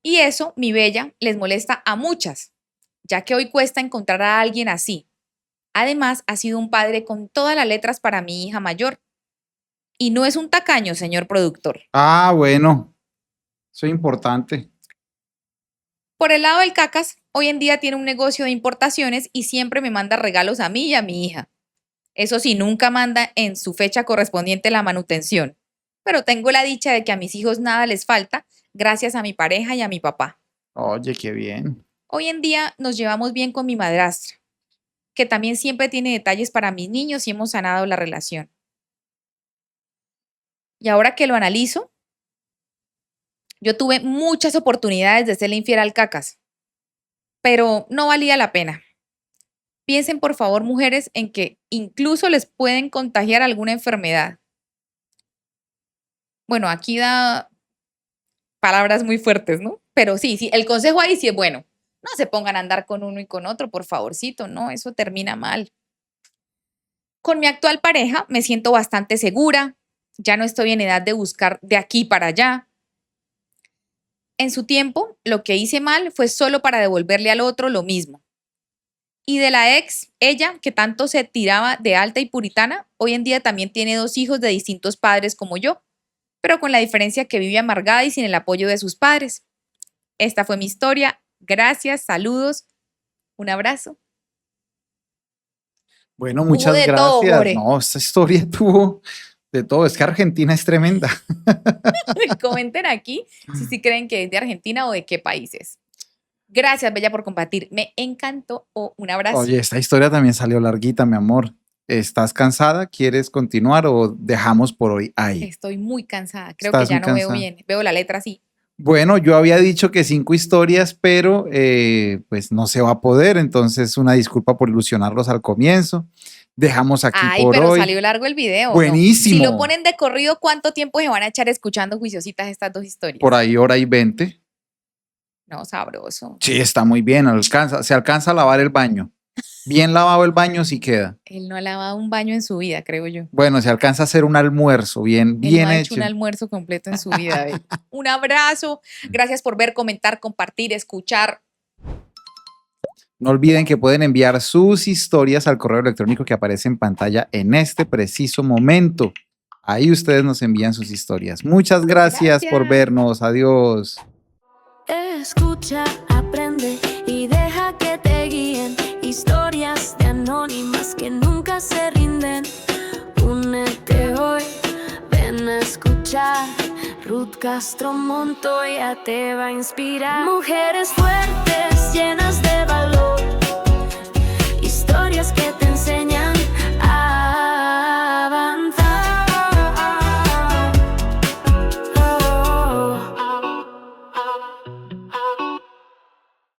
Y eso, mi bella, les molesta a muchas, ya que hoy cuesta encontrar a alguien así. Además, ha sido un padre con todas las letras para mi hija mayor. Y no es un tacaño, señor productor. Ah, bueno, eso es importante. Por el lado del cacas, hoy en día tiene un negocio de importaciones y siempre me manda regalos a mí y a mi hija. Eso sí, nunca manda en su fecha correspondiente la manutención. Pero tengo la dicha de que a mis hijos nada les falta gracias a mi pareja y a mi papá. Oye, qué bien. Hoy en día nos llevamos bien con mi madrastra, que también siempre tiene detalles para mis niños y hemos sanado la relación. Y ahora que lo analizo, yo tuve muchas oportunidades de serle infiel al cacas, pero no valía la pena. Piensen, por favor, mujeres, en que incluso les pueden contagiar alguna enfermedad. Bueno, aquí da palabras muy fuertes, ¿no? Pero sí, el consejo ahí sí es bueno. No se pongan a andar con uno y con otro, por favorcito, no, eso termina mal. Con mi actual pareja me siento bastante segura, ya no estoy en edad de buscar de aquí para allá. En su tiempo, lo que hice mal fue solo para devolverle al otro lo mismo. Y de la ex, ella, que tanto se tiraba de alta y puritana, hoy en día también tiene 2 hijos de distintos padres como yo, pero con la diferencia que vive amargada y sin el apoyo de sus padres. Esta fue mi historia. Gracias, saludos, un abrazo. Bueno, Hubo muchas de todo, gracias. More. No, esta historia tuvo de todo. Es que Argentina es tremenda. Comenten aquí si sí creen que es de Argentina o de qué países. Gracias, Bella, por compartir. Me encantó. Un abrazo. Oye, esta historia también salió larguita, mi amor. ¿Estás cansada? ¿Quieres continuar o dejamos por hoy ahí? Estoy muy cansada. Creo que Estás ya muy no veo cansada. bien. Veo la letra así. Bueno, yo había dicho que 5 historias, pero pues no se va a poder. Entonces, una disculpa por ilusionarlos al comienzo. Dejamos aquí Ay, por pero hoy. salió largo el video, ¿no? Buenísimo. Si lo ponen de corrido, ¿cuánto tiempo se van a echar escuchando juiciositas estas 2 historias? Por ahí, hora y 20. No, sabroso. Sí, está muy bien. Se alcanza a lavar el baño. Bien lavado el baño, sí queda. Él no ha lavado un baño en su vida, creo yo. Bueno, se alcanza a hacer un almuerzo bien, Él bien no ha hecho. hecho un almuerzo completo en su vida. Bella. Un abrazo. Gracias por ver, comentar, compartir, escuchar. No olviden que pueden enviar sus historias al correo electrónico que aparece en pantalla en este preciso momento. Ahí ustedes nos envían sus historias. Muchas gracias por Gracias. vernos. Adiós. Escucha, aprende y deja que te guíen. Historias de anónimas que nunca se rinden. Únete hoy, ven a escuchar. Ruth Castro Montoya te va a inspirar. Mujeres fuertes, llenas de valor. Historias que te enseñan